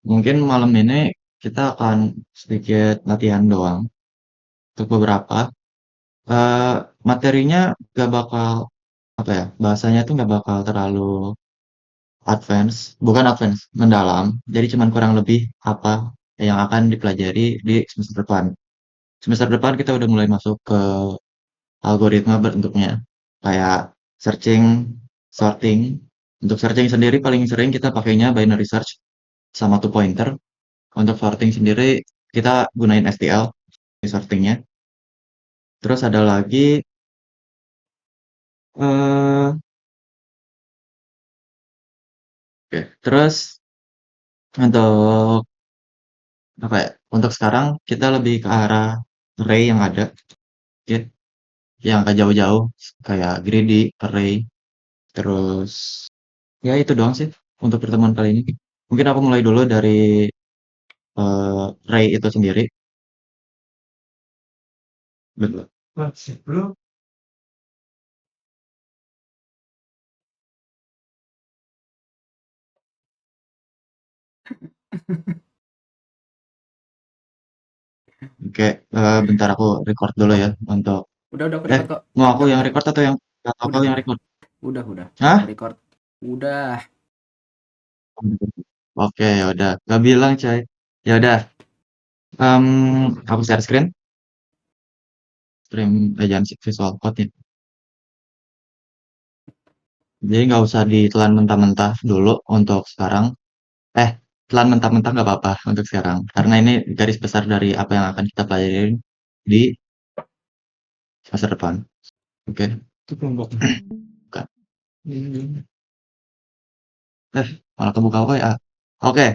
Mungkin malam ini kita akan sedikit latihan doang untuk beberapa. Eh Materinya gak bakal apa ya? Bahasanya tuh gak bakal terlalu bukan advance, mendalam. Jadi cuman kurang lebih apa yang akan dipelajari di semester depan. Semester depan kita udah mulai masuk ke algoritma bentuknya, kayak searching, sorting. Untuk searching sendiri paling sering kita pakainya binary search sama two pointer. Untuk sorting sendiri kita gunain STL di sortingnya. Terus ada lagi eh oke. Terus untuk apa ya? Untuk sekarang kita lebih ke arah array yang ada, oke. Yang agak jauh-jauh kayak greedy, array, terus ya itu doang sih untuk pertemuan kali ini. Mungkin aku mulai dulu dari array itu sendiri. Betul. Oke, bentar aku record dulu ya untuk Udah aku record kok. mau aku yang Udah. record atau Udah, kau yang udah. record? Udah. Aku Hah? record. Udah. Oke, ya udah. Gak bilang, coy. Ya udah. Aku share screen. Jangan visual code ya. Jadi nggak usah ditelan mentah-mentah dulu untuk sekarang. Eh, telan mentah-mentah nggak apa-apa untuk sekarang. Karena ini garis besar dari apa yang akan kita pelajarin di semester depan. Oke. Itu kelompok. Bukan. Malah kebuka apa ya? Oke.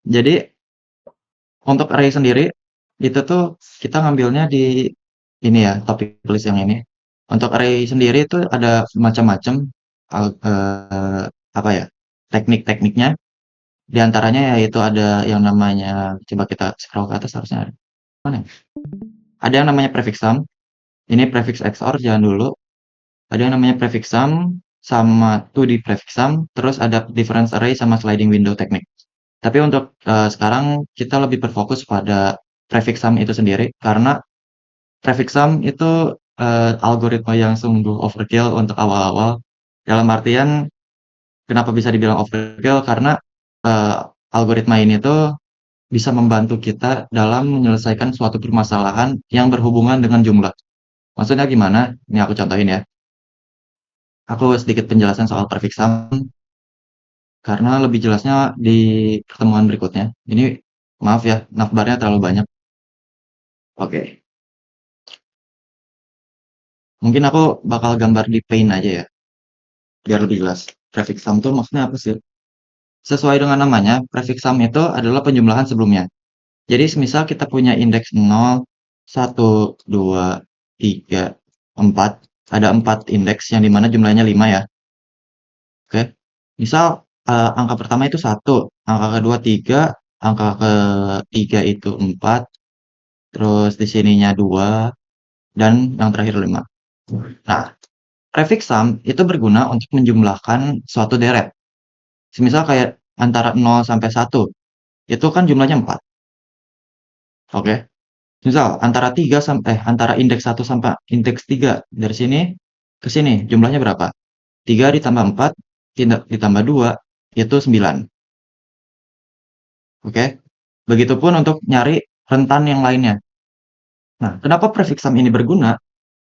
Jadi untuk array sendiri itu tuh kita ngambilnya di ini ya, topik list yang ini. Untuk array sendiri itu ada macam-macam apa ya? Teknik-tekniknya. Di antaranya yaitu ada yang namanya coba kita scroll ke atas harusnya ada. Mana ya? Ada yang namanya prefix sum. Ini prefix XOR jangan dulu. Ada yang namanya prefix sum sama 2D prefix sum, terus ada difference array sama sliding window teknik. Tapi untuk sekarang kita lebih berfokus pada prefix sum itu sendiri karena prefix sum itu algoritma yang sungguh overkill untuk awal-awal. Dalam artian kenapa bisa dibilang overkill karena eh, algoritma ini tuh bisa membantu kita dalam menyelesaikan suatu permasalahan yang berhubungan dengan jumlah. Maksudnya gimana? Ini aku contohin ya. Aku sedikit penjelasan soal prefix sum karena lebih jelasnya di pertemuan berikutnya. Ini maaf ya, navbarnya terlalu banyak. Oke. Mungkin aku bakal gambar di Paint aja ya, biar lebih jelas. Prefix sum itu maksudnya apa sih? Sesuai dengan namanya, prefix sum itu adalah penjumlahan sebelumnya. Jadi semisal kita punya indeks 0, 1, 2, 3, 4. Ada 4 indeks yang dimana jumlahnya 5 ya. Oke. Misal angka pertama itu 1, angka kedua 3, angka ketiga itu 4, terus di sininya 2, dan yang terakhir 5. Nah, prefix sum itu berguna untuk menjumlahkan suatu deret. Semisal kayak antara 0 sampai 1, itu kan jumlahnya 4. Oke. Misal antara indeks 1 sampai indeks 3 dari sini ke sini jumlahnya berapa? 3 ditambah 4 ditambah 2 itu 9. Oke. Begitupun untuk nyari rentan yang lainnya. Nah, kenapa prefix sum ini berguna?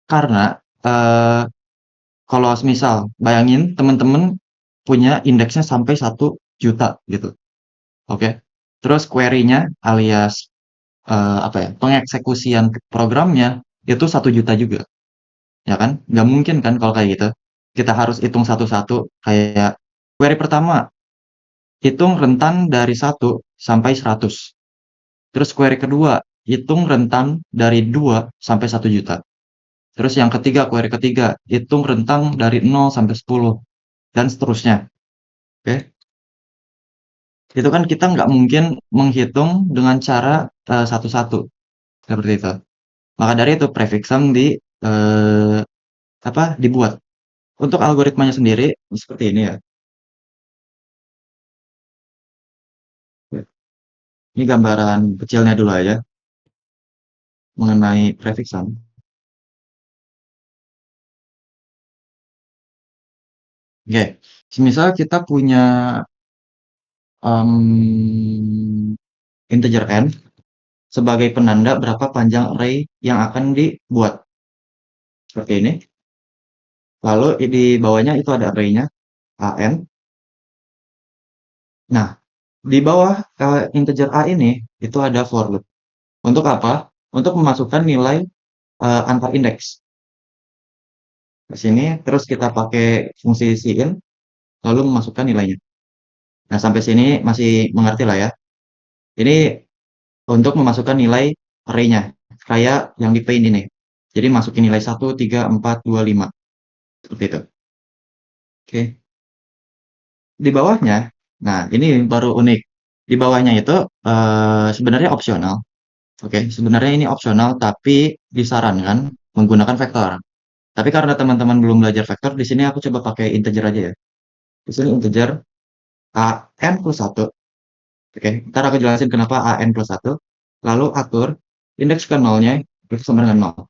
Karena eh, kalau misal bayangin teman-teman punya indeksnya sampai 1 juta gitu. Oke. Terus query-nya alias apa ya? Pengeksekusian programnya itu 1 juta juga. Ya kan? Nggak mungkin kan kalau kayak gitu. Kita harus hitung satu-satu kayak query pertama, hitung rentan dari 1 sampai 100. Terus query kedua, hitung rentan dari 2 sampai 1 juta. Terus yang ketiga, query ketiga, hitung rentang dari 0 sampai 10 dan seterusnya. Oke. Itu kan kita nggak mungkin menghitung dengan cara satu-satu seperti itu. Maka dari itu prefix sum eh, dibuat. Untuk algoritmanya sendiri seperti ini ya. Ini gambaran kecilnya dulu aja mengenai prefix sum. Oke, semisal kita punya integer n sebagai penanda berapa panjang array yang akan dibuat. Seperti ini. Lalu di bawahnya itu ada array-nya an. Nah, di bawah integer a ini itu ada for loop. Untuk apa? Untuk memasukkan nilai antar indeks. Di sini terus kita pakai fungsi cin lalu memasukkan nilainya. Nah, sampai sini masih mengerti lah ya. Ini untuk memasukkan nilai array-nya kayak yang di paint ini. Jadi masukin nilai 1, 3, 4, 2, 5. Seperti itu. Oke. Di bawahnya, nah ini baru unik. Di bawahnya itu sebenarnya opsional. Oke, sebenarnya ini opsional tapi disarankan menggunakan vektor. Tapi karena teman-teman belum belajar vektor, di sini aku coba pakai integer aja ya. Di sini integer an plus 1. Oke, ntar aku jelasin kenapa an plus 1. Lalu atur indeks ke nolnya itu sama dengan 0.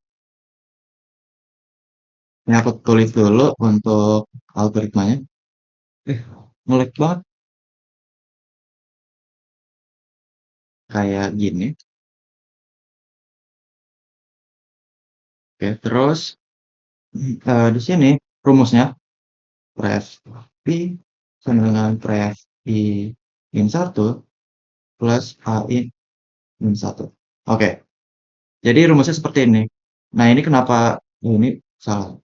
Ini aku tulis dulu untuk algoritmanya. Eh, ngelag banget. Kayak gini. Oke, terus di sini rumusnya pref p sama dengan pref i min 1 plus ai min 1. Oke, jadi rumusnya seperti ini. Nah, ini kenapa ini salah?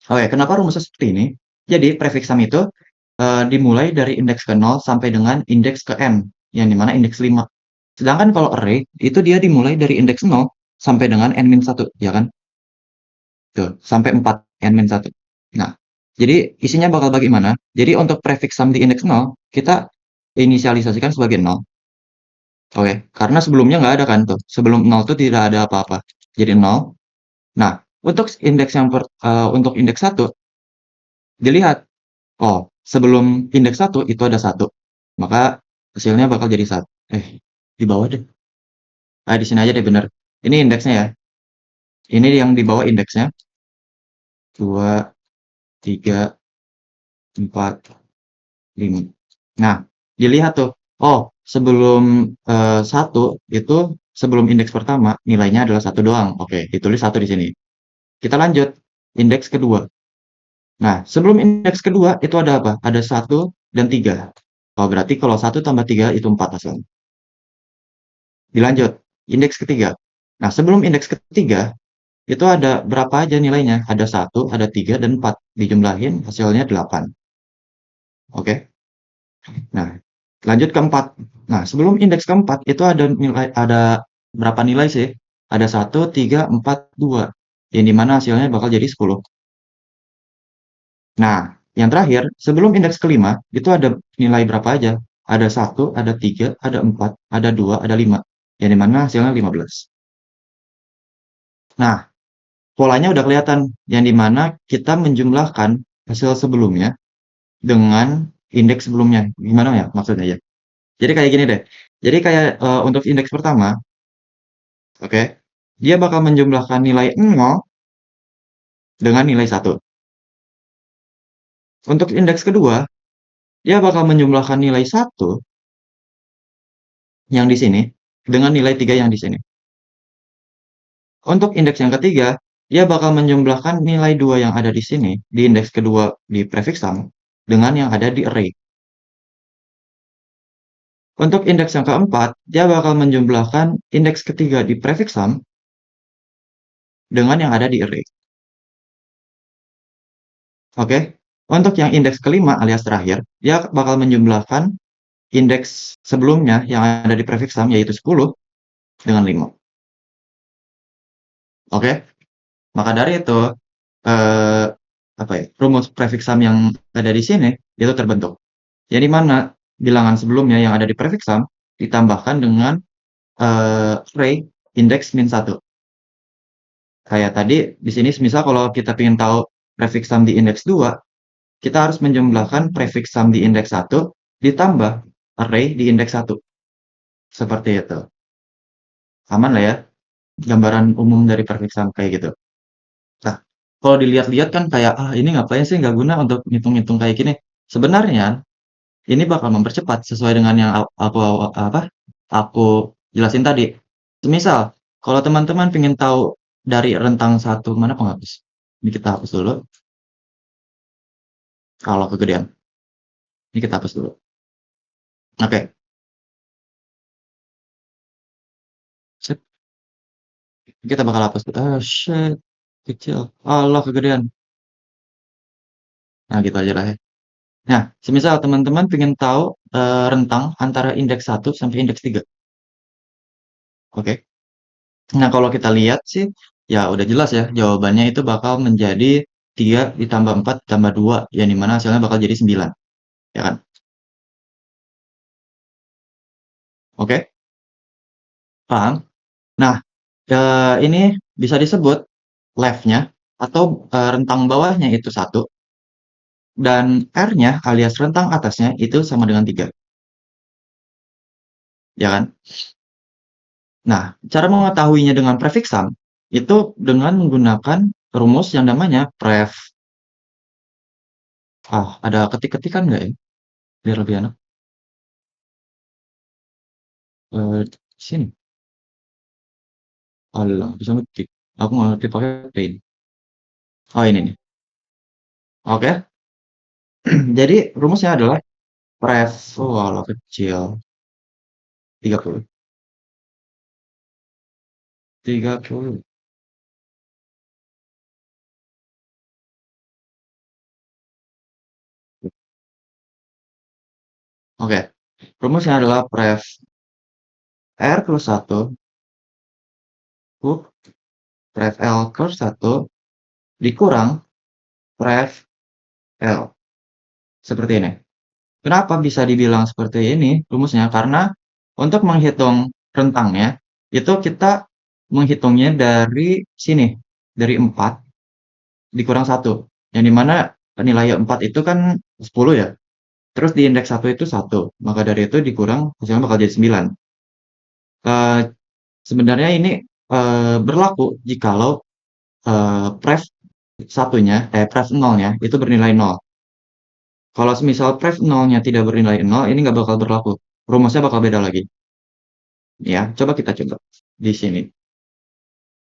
Oke, kenapa rumusnya seperti ini? Jadi prefix sum itu dimulai dari indeks ke 0 sampai dengan indeks ke n, yang dimana indeks 5. Sedangkan kalau array itu dia dimulai dari indeks 0 sampai dengan n-1, ya kan? Tuh, sampai 4 n-1. Nah, jadi isinya bakal bagaimana? Jadi untuk prefix sum di indeks 0, kita inisialisasikan sebagai 0. Oke, karena sebelumnya nggak ada kan tuh. Sebelum 0 tuh tidak ada apa-apa. Jadi 0. Nah, untuk indeks untuk indeks 1, dilihat. Oh, sebelum indeks 1 itu ada 1. Maka hasilnya bakal jadi 1. Di bawah deh. Di sini aja deh bener. Ini indeksnya ya. Ini yang di bawah indeksnya. 2, 3, 4, 5. Nah, dilihat tuh. Oh, sebelum 1 itu sebelum indeks pertama nilainya adalah 1 doang. Oke, ditulis 1 di sini. Kita lanjut. Indeks kedua. Nah, sebelum indeks kedua itu ada apa? Ada 1 dan 3. Oh, berarti kalau 1 tambah 3 itu 4 hasilnya. Dilanjut. Indeks ketiga. Nah, sebelum indeks ketiga itu ada berapa aja nilainya? Ada 1, ada 3, dan 4. Dijumlahin hasilnya 8. Oke. Nah, lanjut ke 4. Nah, sebelum indeks keempat itu ada berapa nilai sih? Ada 1, 3, 4, 2. Yang dimana hasilnya bakal jadi 10. Nah, yang terakhir, sebelum indeks kelima, itu ada nilai berapa aja? Ada 1, ada 3, ada 4, ada 2, ada 5. Yang dimana hasilnya 15. Nah, polanya udah kelihatan. Yang dimana kita menjumlahkan hasil sebelumnya dengan indeks sebelumnya. Gimana ya maksudnya ya? Jadi kayak gini deh. Jadi kayak untuk indeks pertama, oke, dia bakal menjumlahkan nilai 0 dengan nilai 1. Untuk indeks kedua, dia bakal menjumlahkan nilai 1 yang di sini dengan nilai 3 yang di sini. Untuk indeks yang ketiga, dia bakal menjumlahkan nilai 2 yang ada di sini, di indeks kedua di prefix sum, dengan yang ada di array. Untuk indeks yang keempat, dia bakal menjumlahkan indeks ketiga di prefix sum dengan yang ada di array. Oke, untuk yang indeks kelima alias terakhir, dia bakal menjumlahkan indeks sebelumnya yang ada di prefix sum yaitu 10 dengan 5. Oke, maka dari itu eh, apa ya, rumus prefix sum yang ada di sini itu terbentuk. Jadi mana bilangan sebelumnya yang ada di prefix sum ditambahkan dengan array indeks min 1. Kayak tadi di sini misal kalau kita ingin tahu prefix sum di indeks 2, kita harus menjumlahkan prefix sum di indeks 1 ditambah array di indeks 1. Seperti itu. Aman lah ya, gambaran umum dari prefix sum kayak gitu. Nah, kalau dilihat-lihat kan kayak, ini ngapain sih, nggak guna untuk ngitung-ngitung kayak gini. Sebenarnya, ini bakal mempercepat sesuai dengan yang aku jelasin tadi. Semisal, kalau teman-teman pengen tahu dari rentang satu, mana penghapus? Ini kita hapus dulu. Kalau kegedean. Ini kita hapus dulu. Oke. Sip. Kita bakal hapus. Shit. Kecil. Allah, kegedean. Nah, gitu aja lah ya. Nah, semisal teman-teman pengen tahu rentang antara indeks 1 sampai indeks 3. Oke. Nah, kalau kita lihat sih, ya udah jelas ya, jawabannya itu bakal menjadi 3 ditambah 4 ditambah 2, yang dimana hasilnya bakal jadi 9. Ya kan? Oke? Paham? Nah, ini bisa disebut left-nya atau rentang bawahnya itu 1, dan R-nya alias rentang atasnya itu sama dengan 3. Ya kan? Nah, cara mengetahuinya dengan prefix sum itu dengan menggunakan rumus yang namanya pref. Ada ketik-ketikan nggak ya? Biar lebih enak. Sini. Alah, bisa ngetik. Aku nggak ngerti pakai Paint. Oh, ini nih. Oke. Jadi rumusnya adalah pref. Oh, alah, kecil. 30. 30. Oke. Rumusnya adalah pref R plus 1 hub pref L plus 1 dikurang pref L. Seperti ini. Kenapa bisa dibilang seperti ini rumusnya? Karena untuk menghitung rentangnya, itu kita menghitungnya dari sini, dari 4 dikurang 1. Yang dimana nilai 4 itu kan 10 ya. Terus di indeks 1 itu 1. Maka dari itu dikurang, hasilnya bakal jadi 9. Eh, Sebenarnya ini berlaku jikalau pref satunya, pref nolnya itu bernilai 0. Kalau misal pref nolnya tidak bernilai 0, ini nggak bakal berlaku. Rumusnya bakal beda lagi. Ya, kita coba di sini.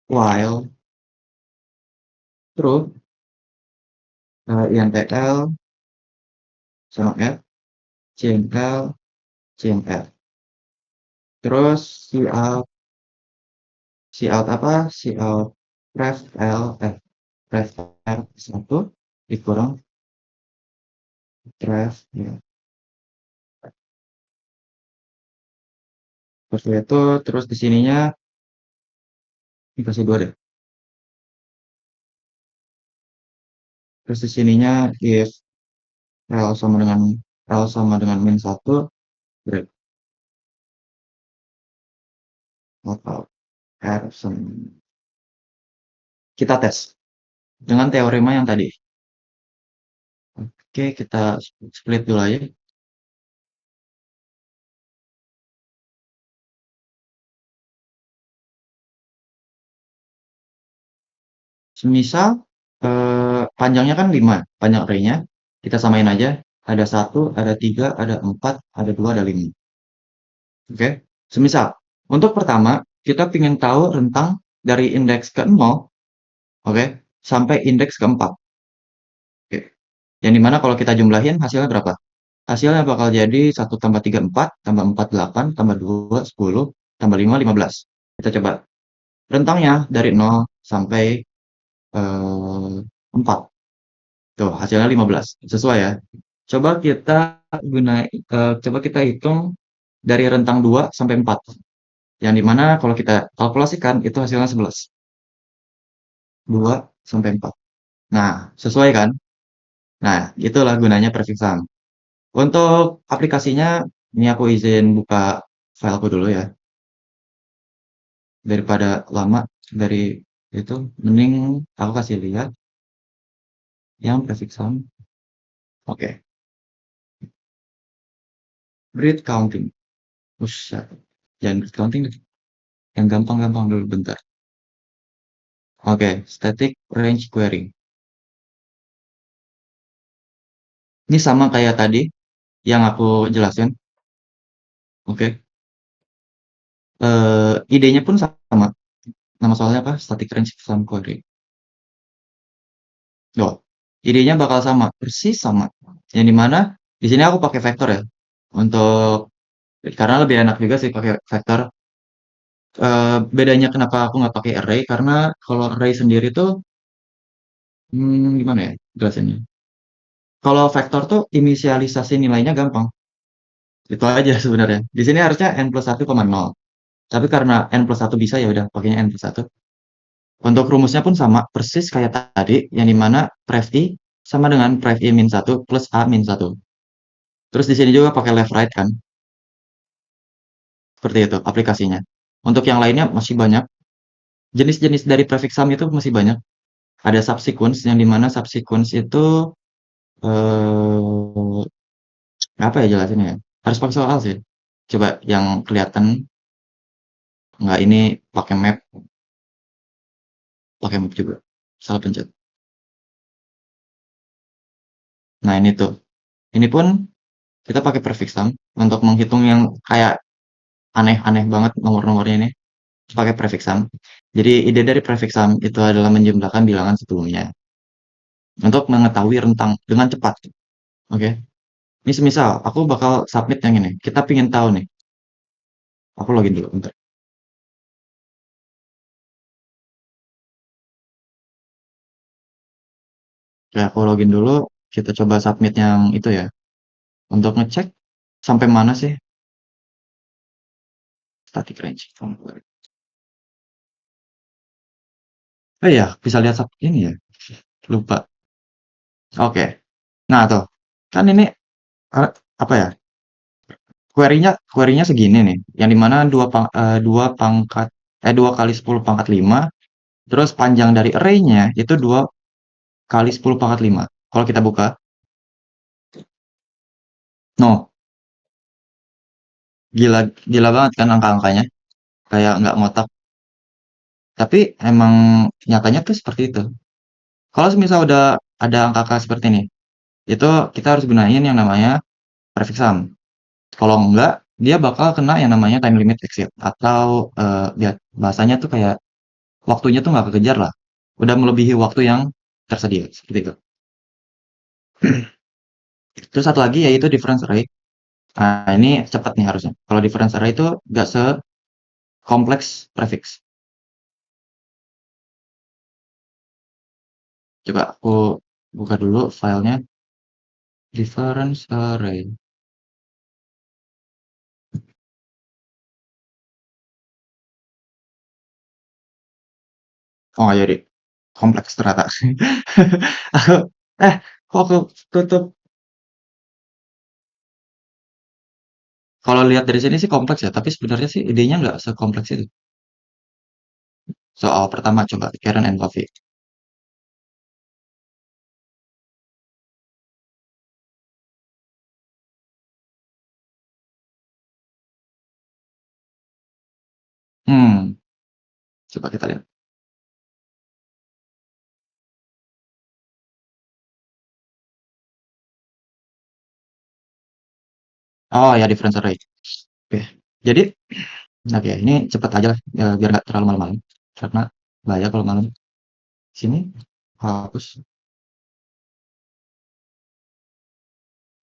While true, INTL sama F, CML, CML. Terus cout apa? Cout ref L, ref R 1 dikurang ref, ya. Seperti itu, terus di sininya dikasih 2 deh. Terus di sininya if L sama dengan min 1, break total R sama. Kita tes dengan teorema yang tadi. Oke, kita split dulu aja. Semisal panjangnya kan 5, panjang array-nya. Kita samain aja. Ada 1, ada 3, ada 4, ada 2, ada 5. Oke. Semisal, untuk pertama, kita ingin tahu rentang dari indeks ke 0, oke, sampai indeks ke 4. Oke. Yang dimana kalau kita jumlahin hasilnya berapa? Hasilnya bakal jadi 1 tambah 3, 4, tambah 4, 8, tambah 2, 10, tambah 5, 15. Kita coba. Rentangnya dari 0 sampai 4. Tuh, hasilnya 15. Sesuai ya. Coba kita hitung dari rentang 2 sampai 4. Yang dimana kalau kita kalkulasikan itu hasilnya 11. 2 sampai 4. Nah, sesuai kan? Nah, itulah gunanya prefix sum. Untuk aplikasinya, ini aku izin buka fileku dulu ya. Daripada lama dari itu, mending aku kasih lihat yang prefix sum. Oke. Breed counting. Buset. Jangan breed counting deh. Yang gampang-gampang dulu bentar. Oke, static range query. Ini sama kayak tadi yang aku jelasin. Oke. Idenya pun sama. Nama soalnya apa? Static range sum query. Loh, idenya bakal sama, persis sama. Yang dimana di sini aku pakai vektor ya. Untuk karena lebih enak juga sih pakai vektor. Bedanya kenapa aku nggak pakai array? Karena kalau array sendiri tuh, gimana ya jelasinnya? Kalau vektor tuh inisialisasi nilainya gampang. Itu aja sebenarnya. Di sini harusnya n plus 1,0. Tapi karena n plus 1 bisa ya udah pakainya n plus 1. Untuk rumusnya pun sama, persis kayak tadi, yang dimana pref i sama dengan pref i min 1 plus a min 1. Terus di sini juga pakai left right kan, seperti itu aplikasinya. Untuk yang lainnya masih banyak. Jenis-jenis dari prefix sum itu masih banyak. Ada subsequence, yang dimana subsequence itu eh apa ya jelasinnya ya? Harus pakai soal sih. Coba yang kelihatan nggak ini pakai map juga. Salah pencet. Nah ini tuh. Ini pun kita pakai prefix sum untuk menghitung yang kayak aneh-aneh banget nomor-nomornya ini pakai prefix sum. Jadi ide dari prefix sum itu adalah menjumlahkan bilangan sebelumnya untuk mengetahui rentang dengan cepat. Oke. Ini semisal aku bakal submit yang ini. Kita pingin tahu nih. Aku login dulu bentar. Oke, aku login dulu. Kita coba submit yang itu ya. Untuk ngecek sampai mana sih static range. Oh iya, bisa lihat ini ya. Lupa. Oke. Nah, tuh. Kan ini eh, apa ya? Query-nya segini nih. Yang dimana 2 kali 10 pangkat 5. Terus panjang dari array-nya itu 2 kali 10 pangkat 5. Kalau kita buka, no, gila gila banget kan angka-angkanya. Kayak nggak ngotak. Tapi emang nyatanya tuh seperti itu. Kalau misal udah ada angka-angka seperti ini, itu kita harus gunain yang namanya prefix sum. Kalau enggak, dia bakal kena yang namanya time limit exceed. Atau ya, bahasanya tuh kayak waktunya tuh nggak kekejar lah. Udah melebihi waktu yang tersedia. Seperti itu. Terus satu lagi yaitu difference array. Nah, ini cepat nih harusnya. Kalau difference array itu nggak sekompleks prefix. Coba aku buka dulu filenya. Difference array. Oh, jadi kompleks ternyata. Aku, eh, kok aku tutup? Kalau lihat dari sini sih kompleks ya, tapi sebenarnya sih idenya nggak sekompleks itu. Soal pertama coba Karen and Coffee. Hmm, coba kita lihat. Oh ya, difference array. Oke, jadi oke ini cepat aja lah, ya, biar nggak terlalu malam-malam. Karena bahaya kalau malam. Sini hapus.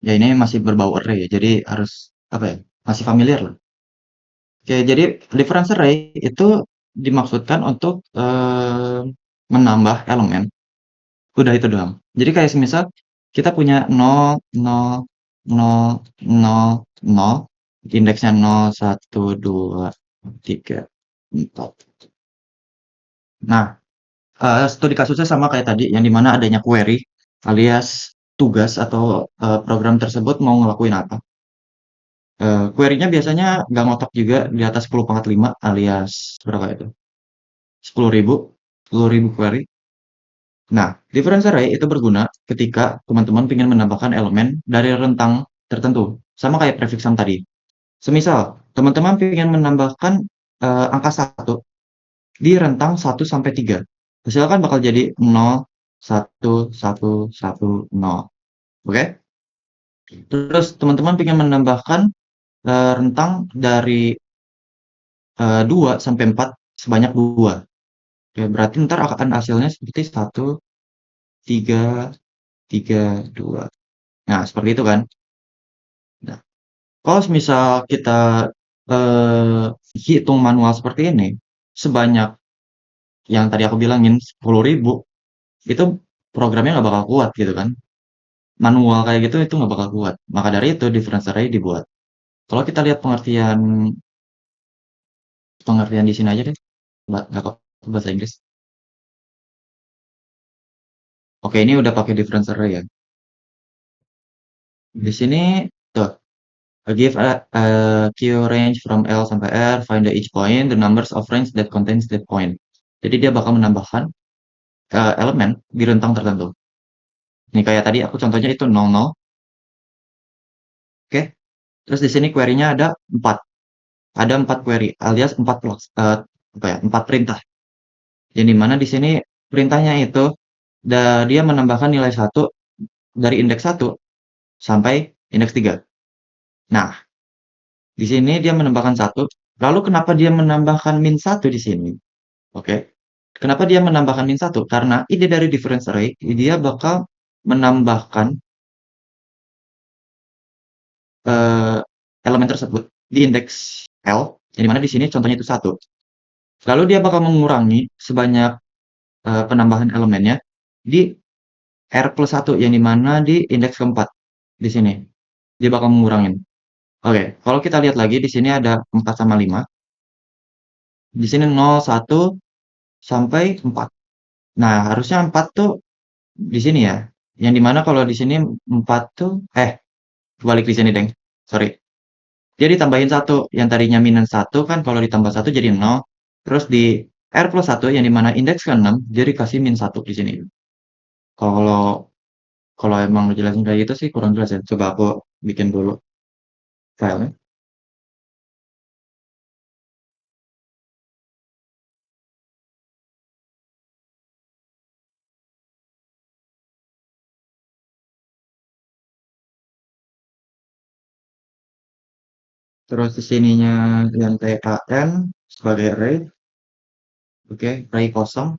Ya ini masih berbau array ya, jadi harus apa ya? Masih familiar lah. Oke, jadi difference array itu dimaksudkan untuk menambah elemen. Udah itu doang. Jadi kayak semisal kita punya 0, 0, 0, 0, 0, indeksnya 0, 1, 2, 3, 4. Nah, studi kasusnya sama kayak tadi, yang dimana adanya query alias tugas atau program tersebut mau ngelakuin apa. Query-nya biasanya nggak ngotak juga di atas 10 pangkat 5 alias berapa itu? 10.000, 10.000 query. Nah, difference array itu berguna ketika teman-teman ingin menambahkan elemen dari rentang tertentu, sama kayak prefix sum tadi. Semisal, teman-teman ingin menambahkan angka 1 di rentang 1 sampai 3. Hasilnya kan bakal jadi 0, 1, 1, 1, 0. Oke? Terus teman-teman ingin menambahkan rentang dari 2 sampai 4 sebanyak 2. Oke, berarti ntar akan hasilnya seperti 1, 3, 3, 2. Nah, seperti itu kan. Nah, kalau misal kita eh, hitung manual seperti ini, sebanyak yang tadi aku bilangin 10.000, itu programnya nggak bakal kuat gitu kan. Manual kayak gitu itu nggak bakal kuat. Maka dari itu difference array dibuat. Kalau kita lihat pengertian pengertian di sini aja deh, nggak kok bahasa Inggris. Oke, ini udah pakai difference array ya. Di sini tuh, give a Q range from L sampai R, find the each point, the numbers of range that contains that point. Jadi dia bakal menambahkan elemen di rentang tertentu. Ini kayak tadi aku contohnya itu 00. Oke. Terus di sini query-nya ada 4. Ada 4 query alias 4 apa ya, 4 perintah. Yang dimana di sini perintahnya itu dia menambahkan nilai 1 dari indeks 1 sampai indeks 3. Nah, di sini dia menambahkan 1. Lalu kenapa dia menambahkan min 1 di sini? Oke. Kenapa dia menambahkan min 1? Karena ide dari difference array, dia bakal menambahkan eh, elemen tersebut di indeks L, yang dimana di sini contohnya itu 1. Lalu dia bakal mengurangi sebanyak penambahan elemennya di R plus 1, yang dimana di indeks keempat di sini. Dia bakal mengurangin. Oke, kalau kita lihat lagi di sini ada 4 sama 5. Di sini 0, 1 sampai 4. Nah, harusnya 4 tuh di sini ya. Yang dimana kalau di sini 4 tuh balik di sini, Deng. Sorry. Dia ditambahin 1, yang tadinya minus 1 kan kalau ditambah 1 jadi 0. Terus di R plus 1 yang dimana indeks ke-6 dia dikasih min 1 di sini. Kalau kalau emang jelasin kayak gitu sih kurang jelas ya. Coba aku bikin dulu filenya. Terus di sininya yang TAN sebagai array. Oke, array kosong.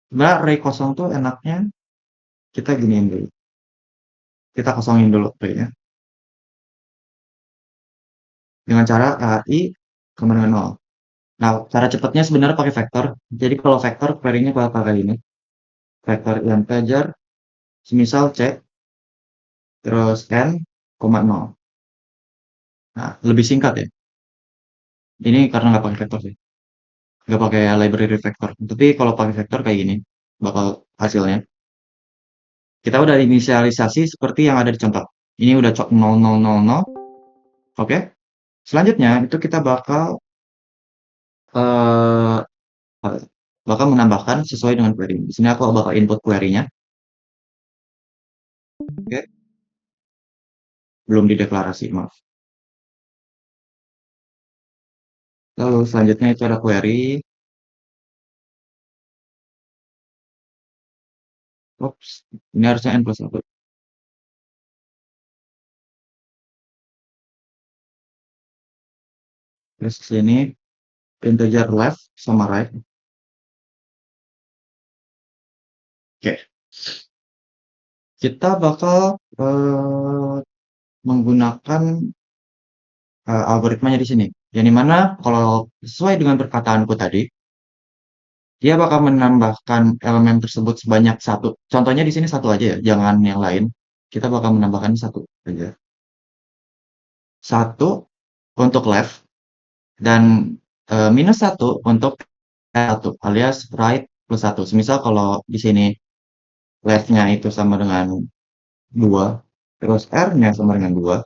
Sebenarnya array kosong tuh enaknya kita giniin dulu. Kita kosongin dulu array-nya. Dengan cara AI sama dengan 0. Nah, cara cepatnya sebenarnya pakai vektor. Jadi kalau vektor query-nya pakai ini. Vektor integer, semisal C, terus N, koma 0. Nah, lebih singkat ya. Ini karena nggak pakai vektor sih. Nggak pakai library vektor. Tapi kalau pakai vektor kayak gini, bakal hasilnya. Kita udah inisialisasi seperti yang ada di contoh. Ini udah 0000. Oke. Selanjutnya itu kita eh, bakal menambahkan sesuai dengan query. Di sini aku bakal input query-nya. Oke. Belum dideklarasi, maaf. Lalu selanjutnya itu ada query. Oops, ini harusnya n plus 1. Terus sini integer left sama right. Oke. Kita bakal menggunakan algoritmanya di sini. Yang dimana kalau sesuai dengan perkataanku tadi, dia bakal menambahkan elemen tersebut sebanyak 1. Contohnya di sini 1 aja ya, jangan yang lain. Kita bakal menambahkan 1 aja. 1 untuk left dan minus 1 untuk 1 alias right plus 1. Semisal kalau di sini left-nya itu sama dengan 2, terus R-nya sama dengan 2,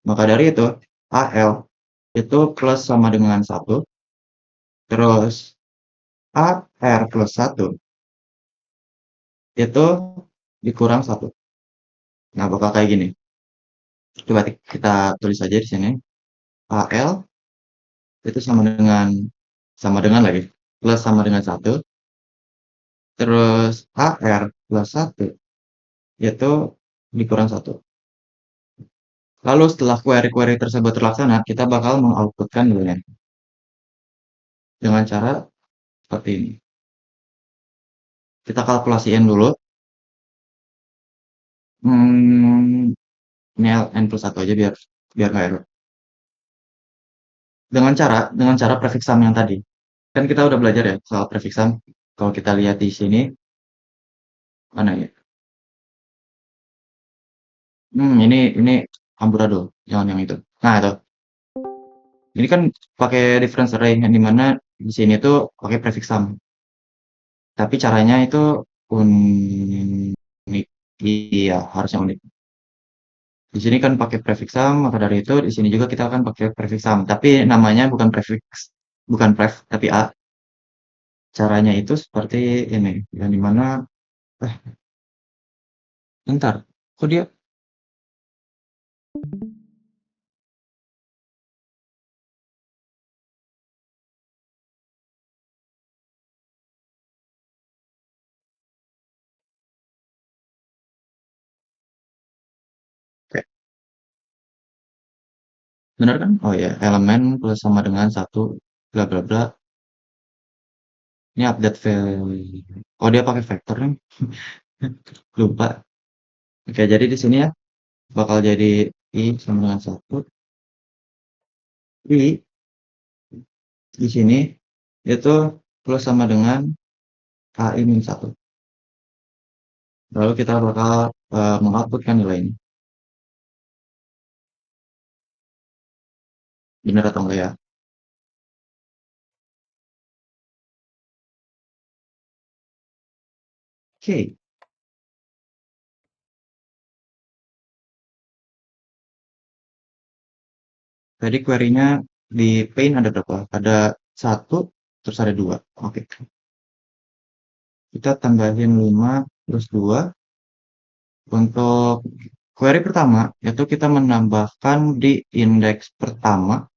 maka dari itu AL itu plus sama dengan 1, terus AR plus 1 itu dikurang satu. Nah, bakal kayak gini. Coba kita tulis aja di sini. AL itu sama dengan lagi plus sama dengan satu, terus AR plus satu itu dikurang satu. Lalu setelah query-query tersebut terlaksana, kita bakal mengoutputkan nilainya dengan cara seperti ini. Kita kalkulasiin dulu. Hmm, ini n plus satu aja biar biar nggak error. Dengan cara prefix sum yang tadi. Kan kita udah belajar ya soal prefix sum. Kalau kita lihat di sini, mana ya? Ini amburadul, jangan yang itu. Nah, itu. Ini kan pakai difference array yang dimana di sini tuh pakai prefix sum. Tapi caranya itu unik. Iya, harusnya unik. Di sini kan pakai prefix sum, maka dari itu di sini juga kita akan pakai prefix sum. Tapi namanya bukan pref, tapi a. Caranya itu seperti ini, yang dimana, eh, bentar, kok dia, oke, benar kan? Oh ya, elemen plus sama dengan satu, bla bla bla. Ini update value. Oh, dia pakai vektor nih. Lupa. Oke, jadi di sini ya bakal jadi i sama dengan satu. I di sini itu plus sama dengan ai min satu. Lalu kita bakal mengoutputkan nilai ini. Benar atau enggak ya? Oke, tadi query-nya di Paint ada berapa? Ada satu, terus ada dua. Oke, kita tambahin 5 terus 2. Untuk query pertama, itu kita menambahkan di indeks pertama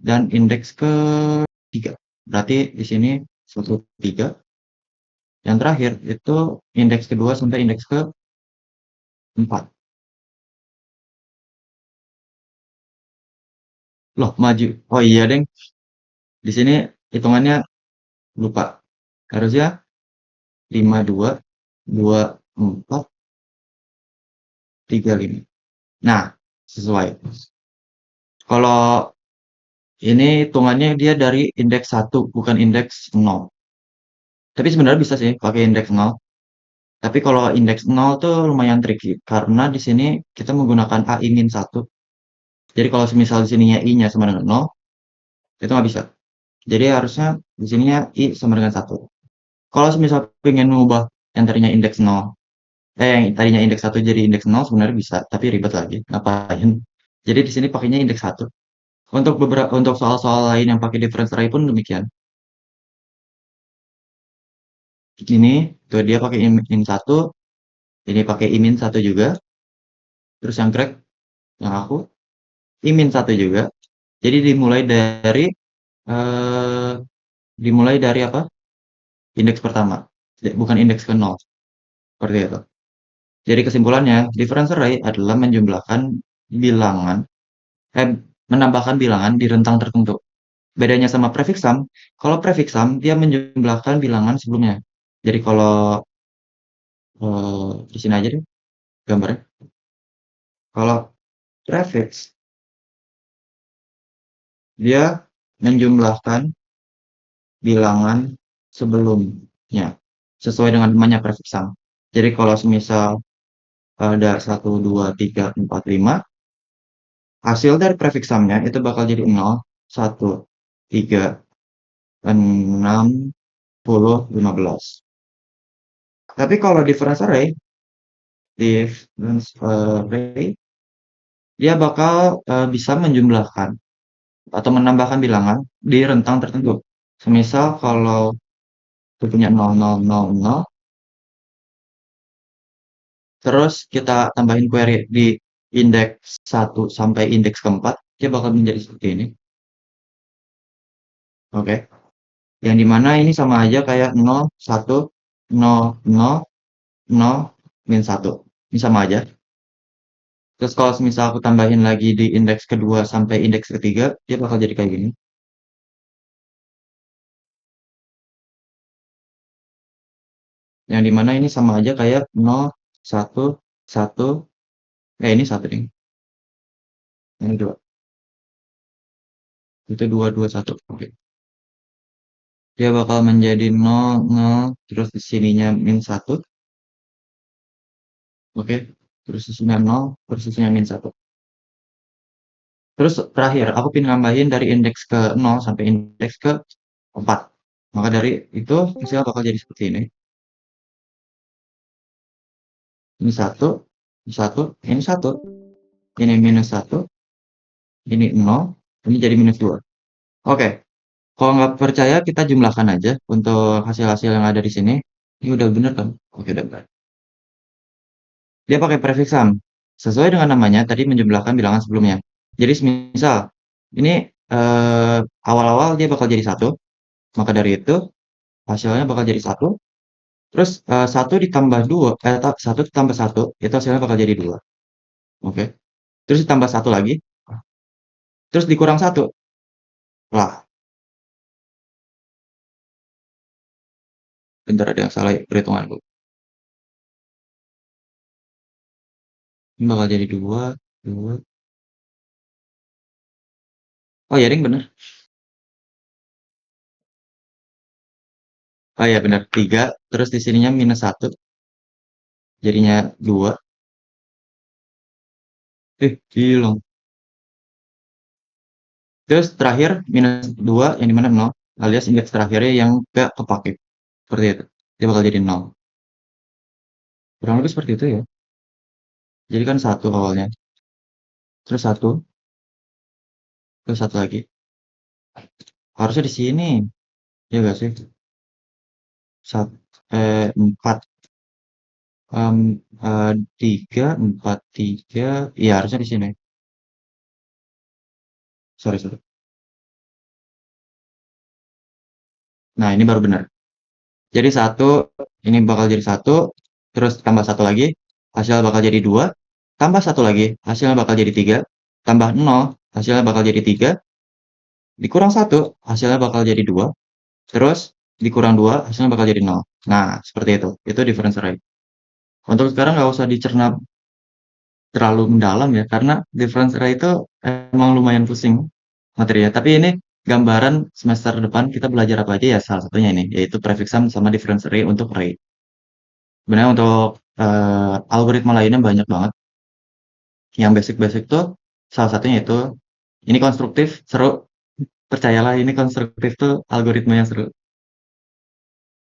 dan indeks ketiga. Berarti di sini 1, 3. Yang terakhir itu indeks kedua sampai indeks keempat. Loh, maju. Oh iya, Deng. Di sini hitungannya lupa. Harusnya 5, 2, 2, 4, 3, 5. Nah, sesuai. Kalau ini hitungannya dia dari indeks satu, bukan indeks nol. Tapi sebenarnya bisa sih pakai indeks nol. Tapi kalau indeks nol tuh lumayan tricky karena di sini kita menggunakan a min satu. Jadi kalau semisal di sininya i-nya sama dengan nol, itu nggak bisa. Jadi harusnya di sininya i sama dengan satu. Kalau semisal pengen mengubah yang tadinya indeks nol, yang tadinya indeks satu jadi indeks nol sebenarnya bisa, tapi ribet lagi. Ngapain? Jadi di sini pakainya indeks satu. Untuk soal-soal lain yang pakai difference array pun demikian. Ini tuh dia pakai in satu, ini pakai i min satu juga. Terus yang crack yang aku i min satu juga. Jadi eh, dimulai dari apa? Indeks pertama, bukan indeks ke nol. Seperti itu. Jadi kesimpulannya, difference array adalah bilangan, eh, menambahkan bilangan di rentang tertentu. Bedanya sama prefix sum, kalau prefix sum dia menjumlahkan bilangan sebelumnya. Jadi kalau di sini aja deh gambarnya. Kalau prefix dia menjumlahkan bilangan sebelumnya sesuai dengan namanya prefix sum. Jadi kalau semisal ada 1, 2, 3, 4, 5, hasil dari prefix sum-nya itu bakal jadi 0, 1, 3, 6, 10, 15. Tapi kalau difference array dia bakal bisa menjumlahkan atau menambahkan bilangan di rentang tertentu. Semisal kalau itu punya 0, 0, 0, 0, terus kita tambahin query di indeks 1 sampai indeks keempat, dia bakal menjadi seperti ini. Oke. Yang dimana ini sama aja kayak 0, 1, 0, 0, 0, min 1. Ini sama aja. Terus kalau misal aku tambahin lagi di indeks kedua sampai indeks ketiga, dia bakal jadi kayak gini. Yang dimana ini sama aja kayak 0, 1, 1, ini 1 nih. Ini 2. Itu 2, 2, 1. Oke. Dia bakal menjadi 0, 0, terus di sininya min 1. Oke. Terus di sini 0, terus di sini min 1. Terus terakhir, aku pengen nambahin dari indeks ke 0 sampai indeks ke 4. Maka dari itu, hasilnya bakal jadi seperti ini. Ini 1, ini 1, ini 1. Ini minus 1, ini 0, ini jadi minus 2. Oke. Kalau nggak percaya, kita jumlahkan aja untuk hasil-hasil yang ada di sini. Ini udah bener kan? Oke, udah bener. Dia pakai prefix sum. Sesuai dengan namanya, tadi menjumlahkan bilangan sebelumnya. Jadi misal, ini awal-awal dia bakal jadi 1. Maka dari itu, hasilnya bakal jadi 1. Terus 1 ditambah 2, 1 ditambah 1, itu hasilnya bakal jadi 2. Oke. Terus ditambah 1 lagi. Terus dikurang 1. Lah, bentar ada yang salah ya perhitunganku. Ini bakal jadi 2, 2. Oh ya, Ding, bener. Oh ya, bener. 3. Terus di sininya minus 1. Jadinya 2. Hilang. Terus terakhir minus 2 yang dimana 0. Alias indeks terakhirnya yang gak kepake. Seperti itu. Dia bakal jadi 0. Kurang lebih seperti itu ya. Jadi kan 1 awalnya. Terus 1. Terus 1 lagi. Harusnya di sini. Ya gak sih? 4. 3, 4, 3. Iya harusnya di sini. Sorry, sorry. Nah ini baru benar. Jadi 1, ini bakal jadi 1. Terus tambah 1 lagi. Hasilnya bakal jadi 2. Tambah 1 lagi. Hasilnya bakal jadi 3. Tambah 0. Hasilnya bakal jadi 3. Dikurang 1. Hasilnya bakal jadi 2. Terus dikurang 2. Hasilnya bakal jadi 0. Nah seperti itu. Itu difference array. Untuk sekarang nggak usah dicerna terlalu mendalam ya. Karena difference array itu emang lumayan pusing materinya. Tapi ini gambaran semester depan kita belajar apa aja ya, salah satunya ini, yaitu prefix sum sama difference array untuk array. Sebenarnya untuk algoritma lainnya banyak banget. Yang basic-basic tuh salah satunya itu, ini konstruktif, seru. Percayalah ini konstruktif tuh algoritma yang seru.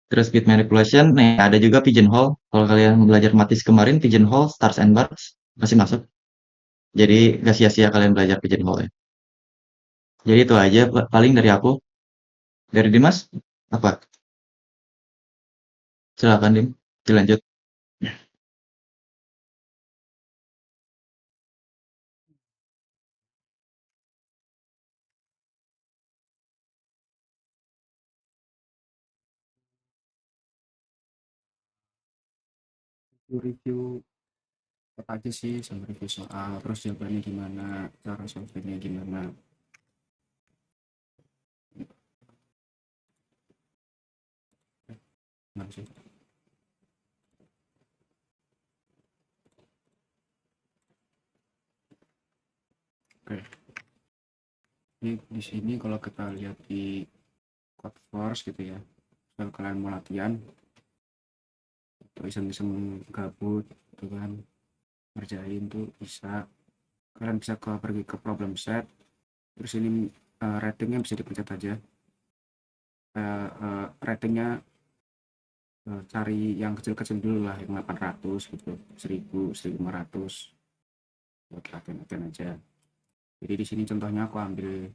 Terus bit manipulation, nih ada juga pigeonhole. Kalau kalian belajar matis kemarin, pigeonhole, stars and bars masih masuk. Jadi gak sia-sia kalian belajar pigeonhole ya. Jadi itu aja paling dari aku. Dari Dimas, apa? Silakan Dim, dilanjut. Review apa aja sih sama review soal, terus jawabannya gimana, cara solvingnya gimana. Nah, sih. Oke. Ini di sini kalau kita lihat di Codeforce gitu ya. Kalau kalian mau latihan atau iseng-iseng gabut gitu kan, ngerjain tuh bisa. Kalian bisa pergi ke problem set. Terus ini ratingnya bisa dipencet aja. Ratingnya cari yang kecil-kecil dulu lah, yang 800 gitu, 1000, 1500 buat latihan-latihan aja. Jadi di sini contohnya aku ambil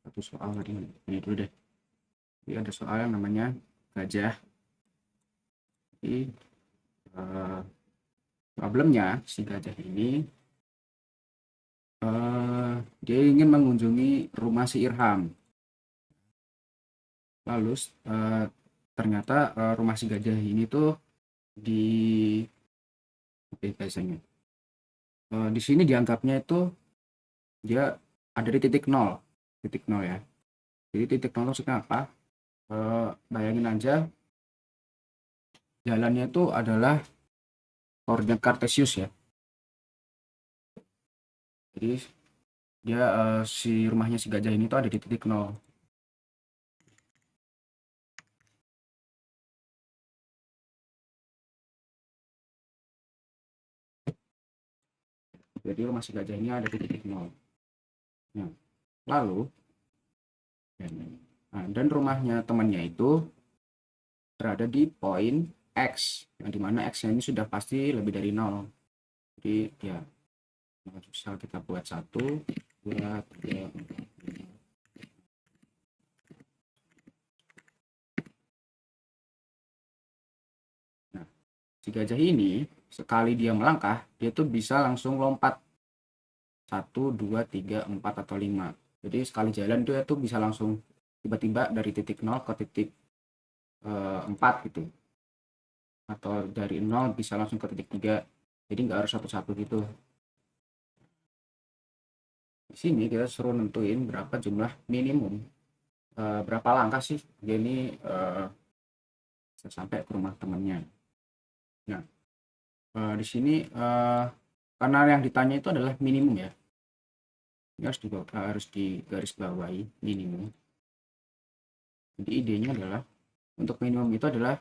satu soal tadi, ini dulu deh. Jadi ada soal yang namanya gajah. Jadi Problemnya si gajah ini dia ingin mengunjungi rumah si Irham. Lalu ternyata rumah si gajah ini tuh di biasanya di sini dianggapnya itu dia ada di titik nol ya. Jadi titik nol maksudnya apa? Bayangin aja jalannya itu adalah koordinat kartesius ya. Jadi dia si rumahnya si gajah ini tuh ada di titik nol. Jadi rumah si gajah ini ada di titik nol. Nah, lalu dan rumahnya temannya itu berada di poin X, yang dimana X-nya ini sudah pasti lebih dari 0. Jadi ya misal kita buat 1, 2, 3, 4. Nah, si gajah ini sekali dia melangkah, dia tuh bisa langsung lompat 1, 2, 3, 4, atau 5. Jadi sekali jalan dia tuh bisa langsung tiba-tiba dari titik 0 ke titik 4 gitu. Atau dari 0 bisa langsung ke titik 3. Jadi nggak harus satu-satu gitu. Di sini kita suruh nentuin berapa jumlah minimum, berapa langkah sih dia ini bisa sampai ke rumah temannya. Nah, di sini karena yang ditanya itu adalah minimum ya, ini harus di garis bawahi minimum. Jadi idenya adalah untuk minimum itu adalah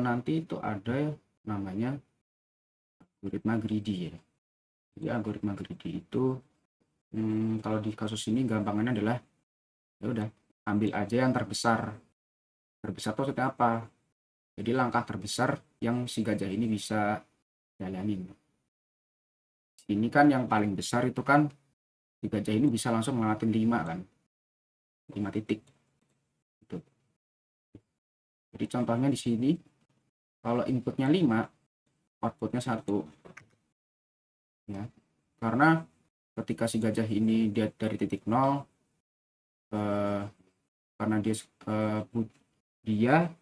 nanti itu ada namanya algoritma greedy ya. Jadi algoritma greedy itu kalau di kasus ini gampangannya adalah ya udah ambil aja yang terbesar. Terbesar itu maksudnya apa? Jadi langkah terbesar yang si gajah ini bisa jalanin. Ini kan yang paling besar itu kan si gajah ini bisa langsung ngelewatin 5 kan. 5 titik. Gitu. Jadi contohnya di sini kalau inputnya 5, outputnya 1. Ya. Karena ketika si gajah ini dia dari titik 0 karena dia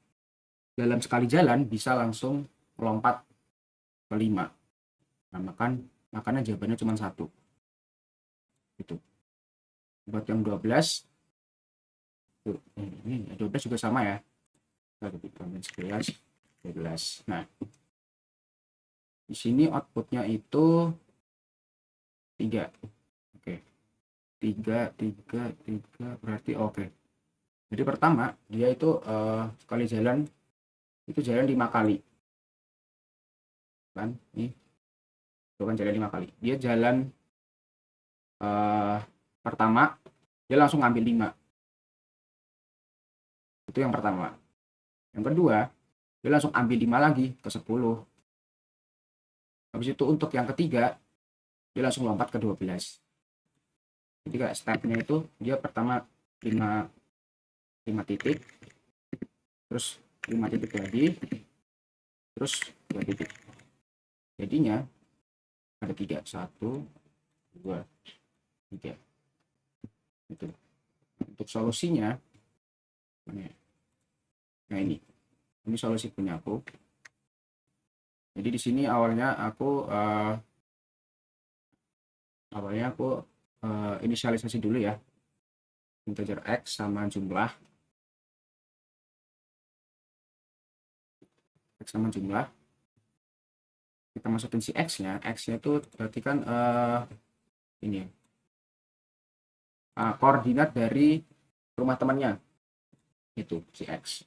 dalam sekali jalan bisa langsung melompat ke 5. Nah, makanya jawabannya cuma 1. Gitu. Buat yang 12 tuh, ini 12 juga sama ya. 11, 12. Nah, di sini outputnya itu 3. Oke. 3 berarti oke. Jadi pertama dia itu sekali jalan itu jalan 5 kali. Kan? Nih. Itu kan jalan 5 kali. Dia jalan pertama dia langsung ngambil 5. Itu yang pertama. Yang kedua, dia langsung ambil 5 lagi ke 10. Habis itu untuk yang ketiga, dia langsung lompat ke 12. Jadi kayak stepnya itu dia pertama 5 titik, terus 5 titik lagi, terus 2 titik. Jadinya ada 3, 1, 2, 3. Itu. Untuk solusinya, nah ini solusi punya aku. Jadi di sini awalnya aku inisialisasi dulu ya, integer x sama jumlah kita masukin si x-nya itu berarti kan ini koordinat dari rumah temannya itu si x.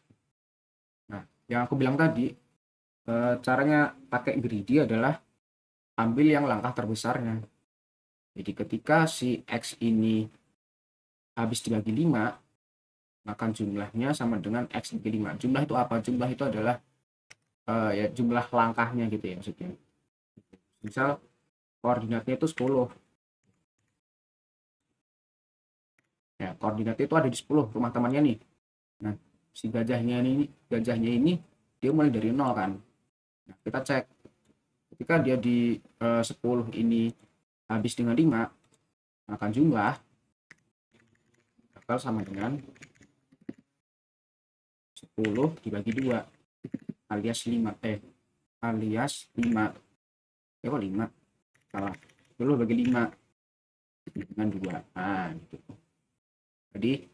Nah, yang aku bilang tadi caranya pakai greedy adalah ambil yang langkah terbesarnya. Jadi ketika si x ini habis dibagi 5, maka jumlahnya sama dengan x dibagi 5. Jumlah itu apa? Jumlah itu adalah ya jumlah langkahnya gitu ya maksudnya. Misal koordinatnya itu 10. Ya, koordinatnya itu ada di 10 rumah temannya nih. Nah, si gajahnya ini dia mulai dari 0 kan. Nah, kita cek ketika dia di 10 ini habis dengan 5, maka jumlah bakal sama dengan 10 dibagi 2 alias 5 alias 5 kok 5 salah, 10 bagi 5 dengan 2. Nah gitu. Jadi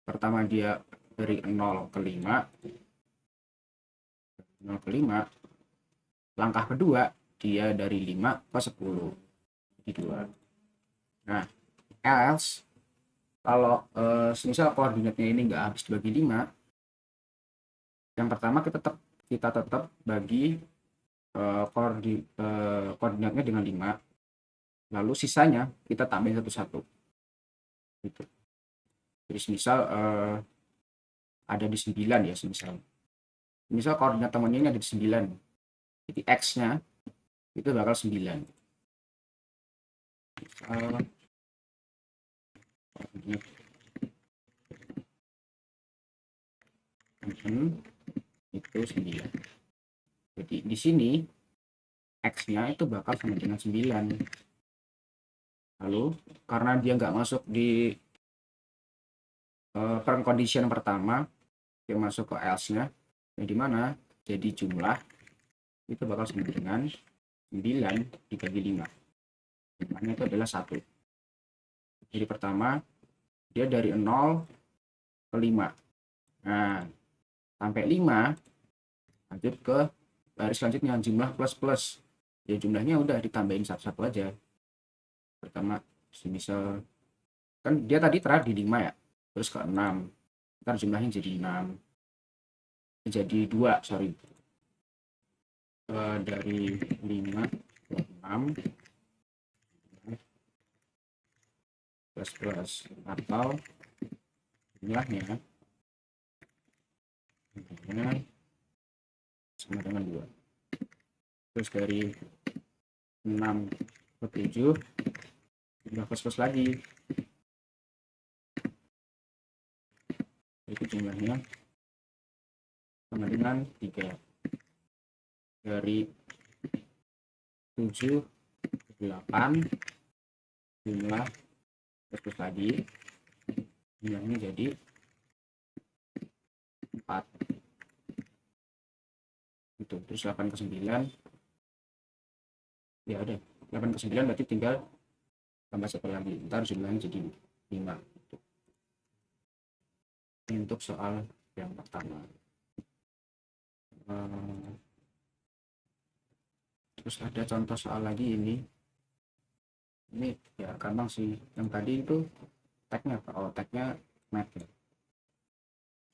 pertama dia dari 0 ke 5, 0 ke 5, langkah kedua dia dari 5 ke 10 jadi 2. Nah else kalau misal koordinatnya ini nggak habis dibagi 5, yang pertama kita tetap bagi koordinatnya dengan 5, lalu sisanya kita tambahin satu-satu gitu. Jadi misal ada di 9 ya, misal koordinat temannya ini ada di 9, jadi x-nya itu bakal 9. Misal koordinat itu 9. Jadi di sini x-nya itu bakal sama dengan 9. Lalu karena dia nggak masuk di frame condition pertama, dia masuk ke else-nya, yang dimana jadi jumlah itu bakal sama dengan 9 dibagi 5, jumlahnya itu adalah 1. Jadi pertama dia dari 0 ke 5, nah sampai 5 lanjut ke baris selanjutnya jumlah plus, ya jumlahnya udah ditambahin satu-satu aja. Pertama misal kan dia tadi terakhir di 5 ya, terus ke 6, ntar jumlahnya jadi 6, jadi 2 sorry, dari 5 ke 6 plus atau jumlahnya sama dengan 2. Terus dari 6 ke 7 jumlah plus lagi, itu jumlahnya sama dengan 3. Dari 7 ke 8 jumlah plus lagi, jumlahnya jadi 4 itu. Terus 8 ke 9 ya udah, 8 ke 9 berarti tinggal tambah 1 lagi, ntar jumlahnya jadi 5 gitu. Ini untuk soal yang pertama. Terus ada contoh soal lagi, ini ya gampang sih. Yang tadi itu tagnya apa? Oh, tagnya math ya,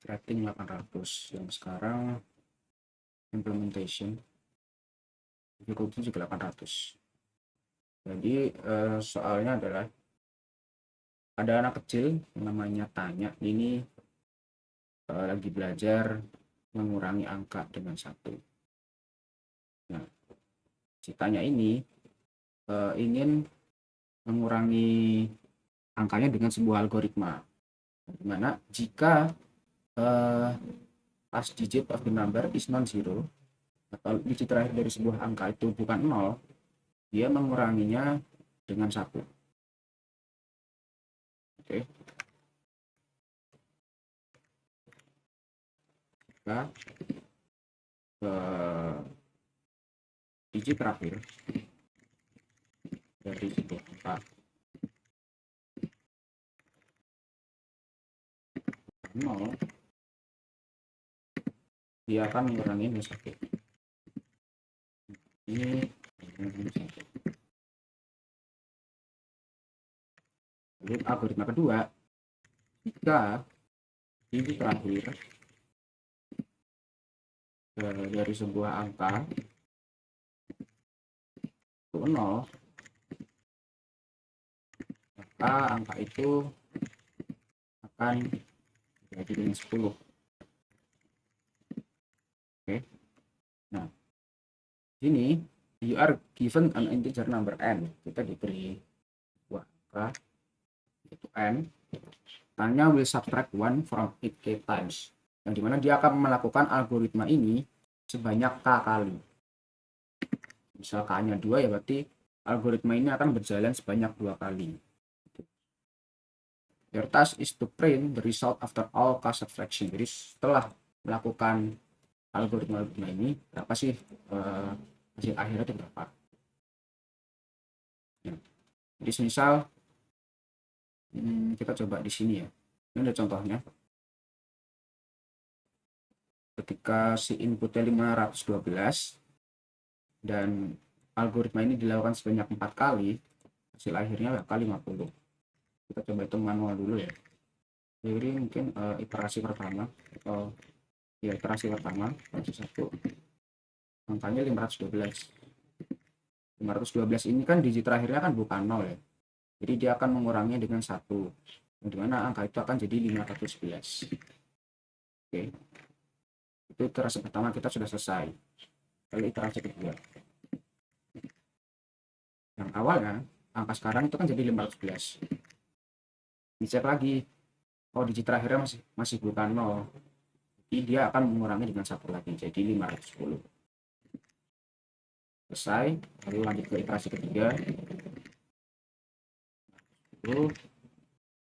rating 800. Yang sekarang implementation difficulty juga 800. Jadi soalnya adalah ada anak kecil namanya Tanya, ini lagi belajar mengurangi angka dengan 1. Nah si Tanya ini ingin mengurangi angkanya dengan sebuah algoritma, dimana jika last digit of the number is non-zero, atau digit terakhir dari sebuah angka itu bukan 0, dia menguranginya dengan 1. Oke. Jika digit terakhir dari sebuah angka 0, dia akan mengurangi dengan 1. Ini lalu algoritma kedua, jika digit terakhir dari sebuah angka itu 0, maka angka itu akan jadi dengan 10. Oke. Nah sini you are given an integer number n, kita diberi sebuah angka yaitu n. Tanya will subtract 1 from 8k times, yang dimana dia akan melakukan algoritma ini sebanyak K kali. Misal K-nya 2 ya berarti algoritma ini akan berjalan sebanyak 2 kali. Your task is to print the result after all K subtraction. Jadi setelah melakukan algoritma ini, berapa sih hasil akhirnya itu berapa? Ya. Jadi misal kita coba di sini ya. Ini ada contohnya. Ketika si inputnya 512 dan algoritma ini dilakukan sebanyak 4 kali, hasil akhirnya bakal 50. Kita coba hitung manual dulu ya. Jadi mungkin iterasi pertama atau ya iterasi pertama fase 1 angkanya 512. 512 ini kan digit terakhirnya kan bukan 0 ya. Jadi dia akan menguranginya dengan 1. Di mana angka itu akan jadi 511. Oke. Itu iterasi pertama kita sudah selesai. Lalu iterasi kedua. Yang awalnya angka sekarang itu kan jadi 511. Dicek lagi. Oh, digit terakhirnya masih bukan 0. Jadi dia akan mengurangi dengan 1 lagi jadi 510. Selesai. Lalu lanjut ke iterasi ketiga.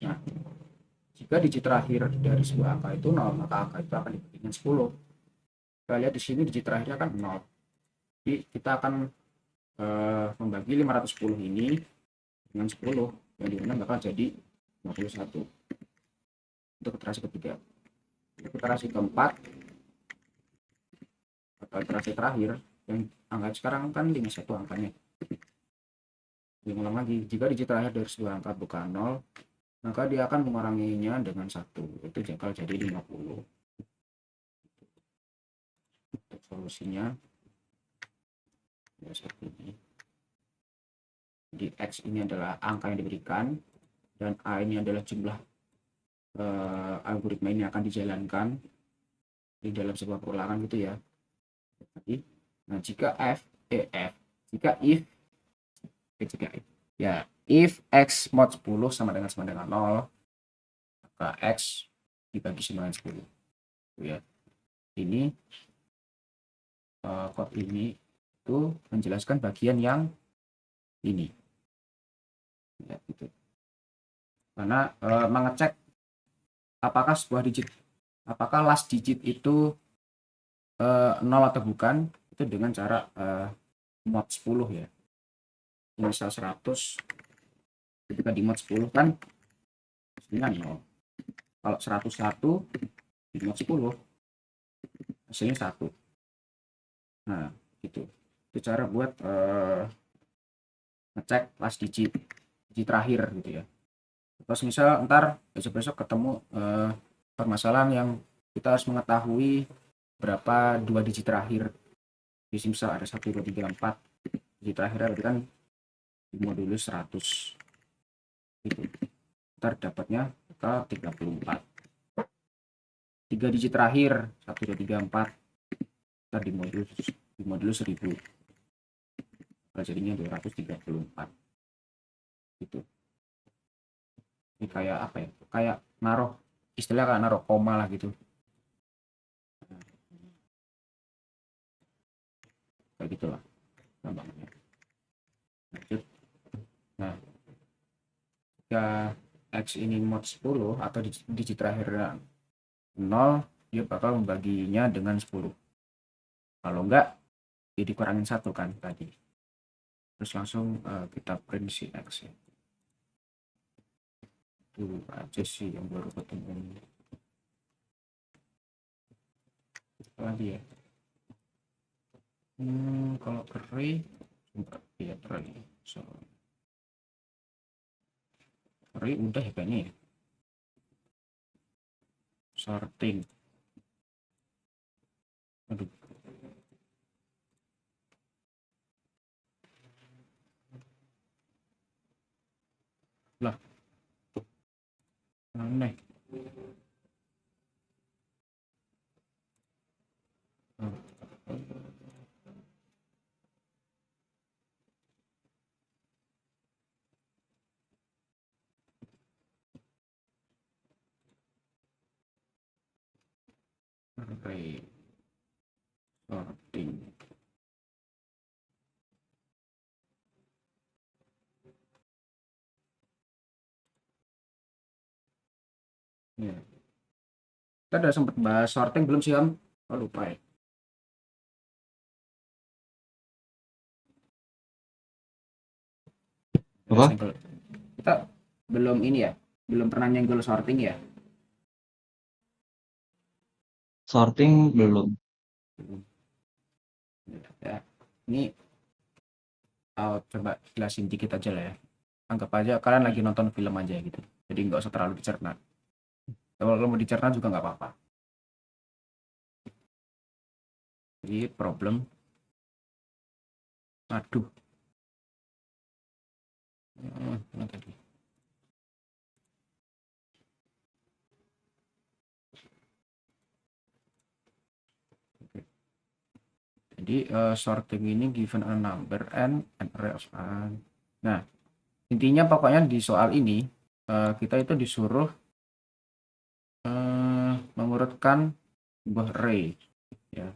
Nah, jika digit terakhir dari sebuah angka itu 0, maka angka itu akan dibagi dengan 10. Kita lihat di sini digit terakhirnya kan 0. Jadi kita akan membagi 510 ini dengan 10, yang dimana bakal jadi 51. Untuk iterasi ketiga. Untuk iterasi keempat atau iterasi terakhir, yang angka sekarang kan 51 angkanya. Diulang lagi, jika digit terakhir dari sebuah angka bukan 0, maka dia akan menguranginya dengan 1, itu bakal jadi 50. Untuk solusinya ya seperti ini. Jadi X ini adalah angka yang diberikan dan A ini adalah jumlah algoritma ini akan dijalankan di dalam sebuah perulangan gitu ya. Nah, jika if X mod 10 sama dengan 0, maka X dibagi 9 dengan 10. Ya. Ini code ini itu menjelaskan bagian yang ini. Ya, gitu. Karena mengecek apakah sebuah digit, apakah last digit itu 0 atau bukan, itu dengan cara mod 10 ya. Misal 100, ketika di mod 10 kan hasilnya 0. Kalau 101 di mod 10 hasilnya 1. Nah, gitu. Itu cara buat ngecek last digit terakhir gitu ya. Terus misal ntar besok-besok ketemu permasalahan yang kita harus mengetahui berapa 2 digit terakhir. Jadi misal ada 1, 2, 3, 4 digit terakhir berarti kan di modulus 100 gitu. Ntar dapatnya ke 34. 3 digit terakhir 1, 2, 3, 4 ntar di modulus 1000. Jadinya 234 gitu. Ini kayak apa ya, kayak naruh istilah kayak naruh koma lah gitu, kayak gitulah gampangnya. Lanjut. Nah, jika X ini mod 10 atau digit terakhirnya 0, dia bakal membaginya dengan 10. Kalau enggak dia dikurangin 1 kan tadi. Terus langsung kita print si X ya. Itu aja sih yang baru ketemu. Lagi ya. Kalau array ya array. So, array udah ya kayaknya ya. Sorting. Aduh. Lah. Aneh. Array sorting. Ya. Kita udah sempat bahas sorting belum sih, Om? Oh, lupa ya. Apa? Kita belum ini ya, belum pernah nyenggol sorting ya. Sorting belum. Ya, ini coba jelasin dikit aja lah ya. Anggap aja kalian lagi nonton film aja gitu. Jadi nggak usah terlalu dicerna. Kalau mau dicerna juga nggak apa-apa. Jadi problem. Aduh. Mana tadi? Oke. Jadi sorting ini given a number and an array of Nah, intinya pokoknya di soal ini kita itu disuruh mengurutkan sebuah array ya.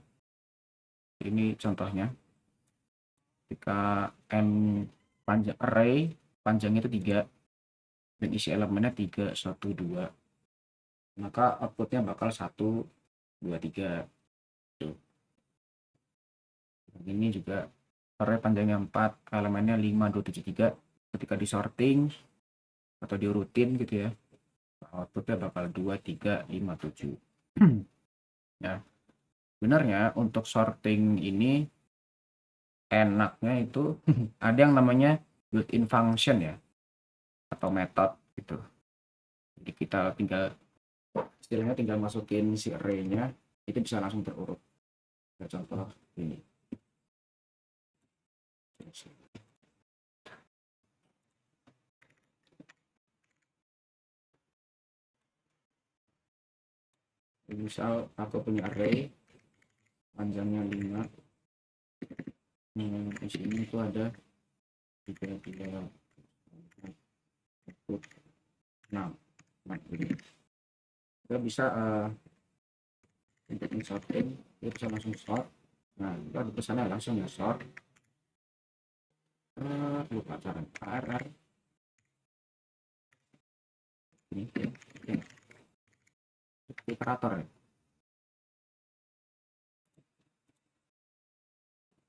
Ini contohnya ketika n panjang array panjangnya itu 3 dan isi elemennya 3 1 2, maka outputnya bakal 1 2 3. Tuh. Ini juga array panjangnya 4 elemennya 5 2 7 3, ketika disorting atau diurutin gitu ya, outputnya bakal 2 3 5 7. Ya, sebenarnya untuk sorting ini enaknya itu ada yang namanya built-in function ya, atau metode gitu. Jadi kita tinggal istilahnya tinggal masukin si array-nya, itu bisa langsung terurut. Nah, contoh ini. Misal aku punya array panjangnya 5, di sini itu ada 3 3 6. Nah, ini kita bisa untuk sorting, kita bisa langsung sort. Nah, kita di sana langsung ya sort. Lupa cara ARR ini ya. Iterator ya.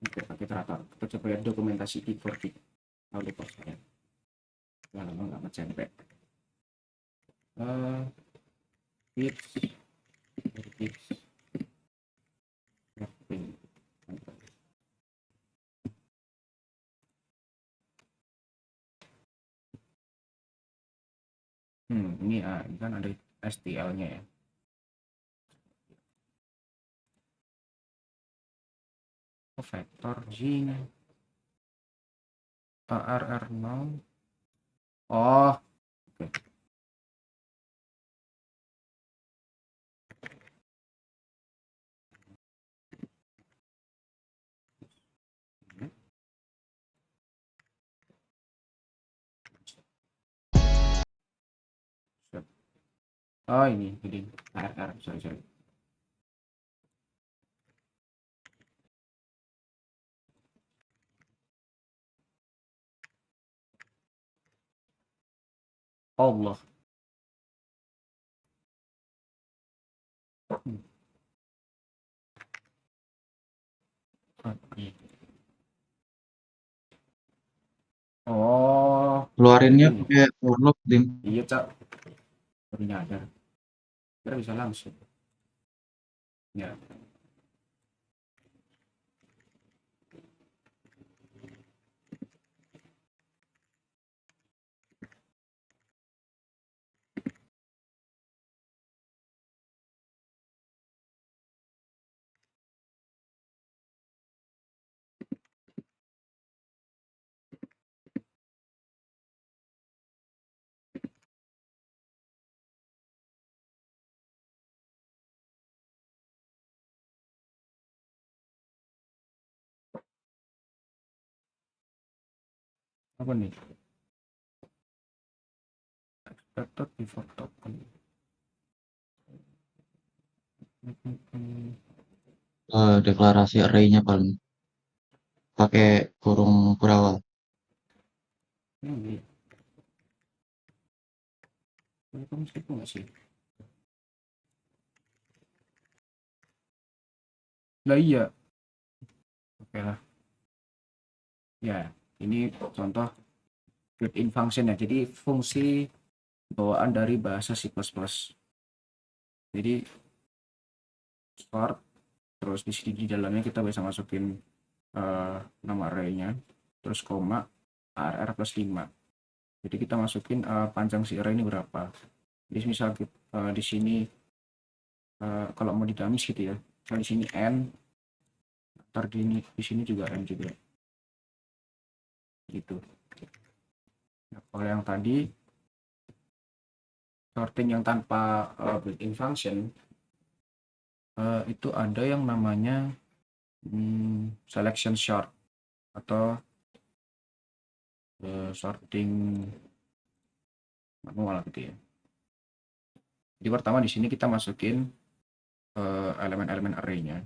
Oke, pakai iterator. Kita coba lihat dokumentasi keyboard. Lalu lupa saya. Lama nggak ngecempet. Tips ini kan ada STL-nya ya. Vektor G ARR0. Oh, oke. Oh, ini jadi ARR, sorry. Allah. Oh, Keluarinnya begini. pakai for loop, Dim. Iya, Cak. Baru nyadar. Kira bisa langsung. Ya. Apa nih? Expected before token. deklarasi array-nya paling pakai kurung kurawal. Ini kamu skip nggak sih? Lah iya, oke lah. Ya, ini contoh built-in function ya. Jadi fungsi bawaan dari bahasa C++. Jadi start, terus di sini di dalamnya kita bisa masukin nama array-nya, terus koma arr plus 5. Jadi kita masukin panjang si array ini berapa. Jadi misal di sini kalau mau dinamis gitu ya, kalau di sini n, ntar di sini juga n juga gitu. Nah, kalau yang tadi sorting yang tanpa built-in function itu ada yang namanya selection sort atau sorting manual gitu ya. Jadi pertama di sini kita masukin elemen-elemen array-nya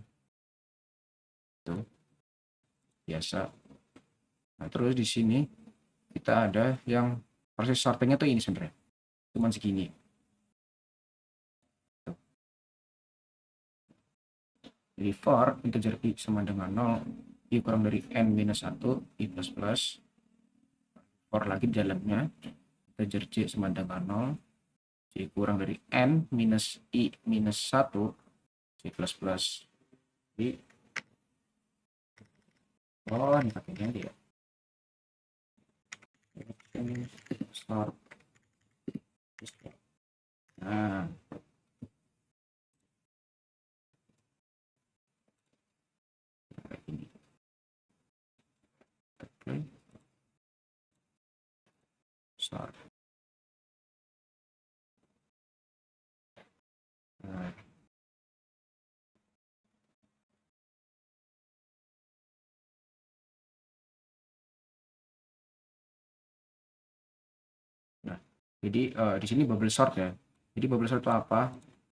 itu biasa. Nah, terus di sini kita ada yang proses sortingnya tuh ini sebenarnya cuman segini. Jadi for integer i sama dengan 0, i kurang dari n minus 1, i plus plus. For lagi di dalamnya integer c sama dengan 0, c kurang dari n minus i minus 1, c plus plus. Jadi ini pakainya dia start. Nah, kayak gini. Oke. Start. Nah, jadi di sini bubble sort ya. Jadi bubble sort itu apa?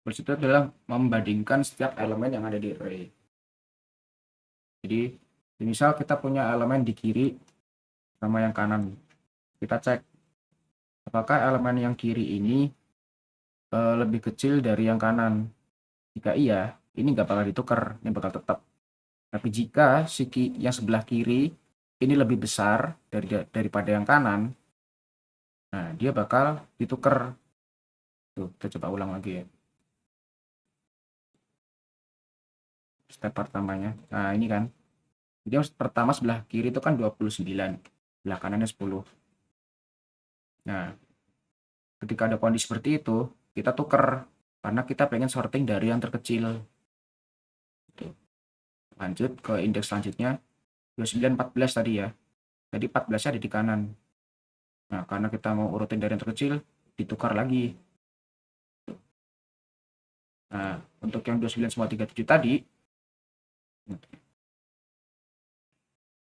Bubble sort itu adalah membandingkan setiap elemen yang ada di array. Jadi misal kita punya elemen di kiri sama yang kanan. Kita cek apakah elemen yang kiri ini lebih kecil dari yang kanan. Jika iya, ini nggak bakal ditukar, ini bakal tetap. Tapi jika yang sebelah kiri ini lebih besar daripada yang kanan, nah dia bakal ditukar. Tuh, kita coba ulang lagi ya. Step pertamanya. Nah, ini kan. Jadi yang pertama sebelah kiri itu kan 29, sebelah kanannya 10. Nah, ketika ada kondisi seperti itu, kita tuker karena kita pengen sorting dari yang terkecil. Lanjut ke indeks selanjutnya, 29 14 tadi ya. Jadi 14-nya ada di kanan. Nah, karena kita mau urutin dari yang terkecil, ditukar lagi. Nah, untuk yang 29 sama 37 tadi,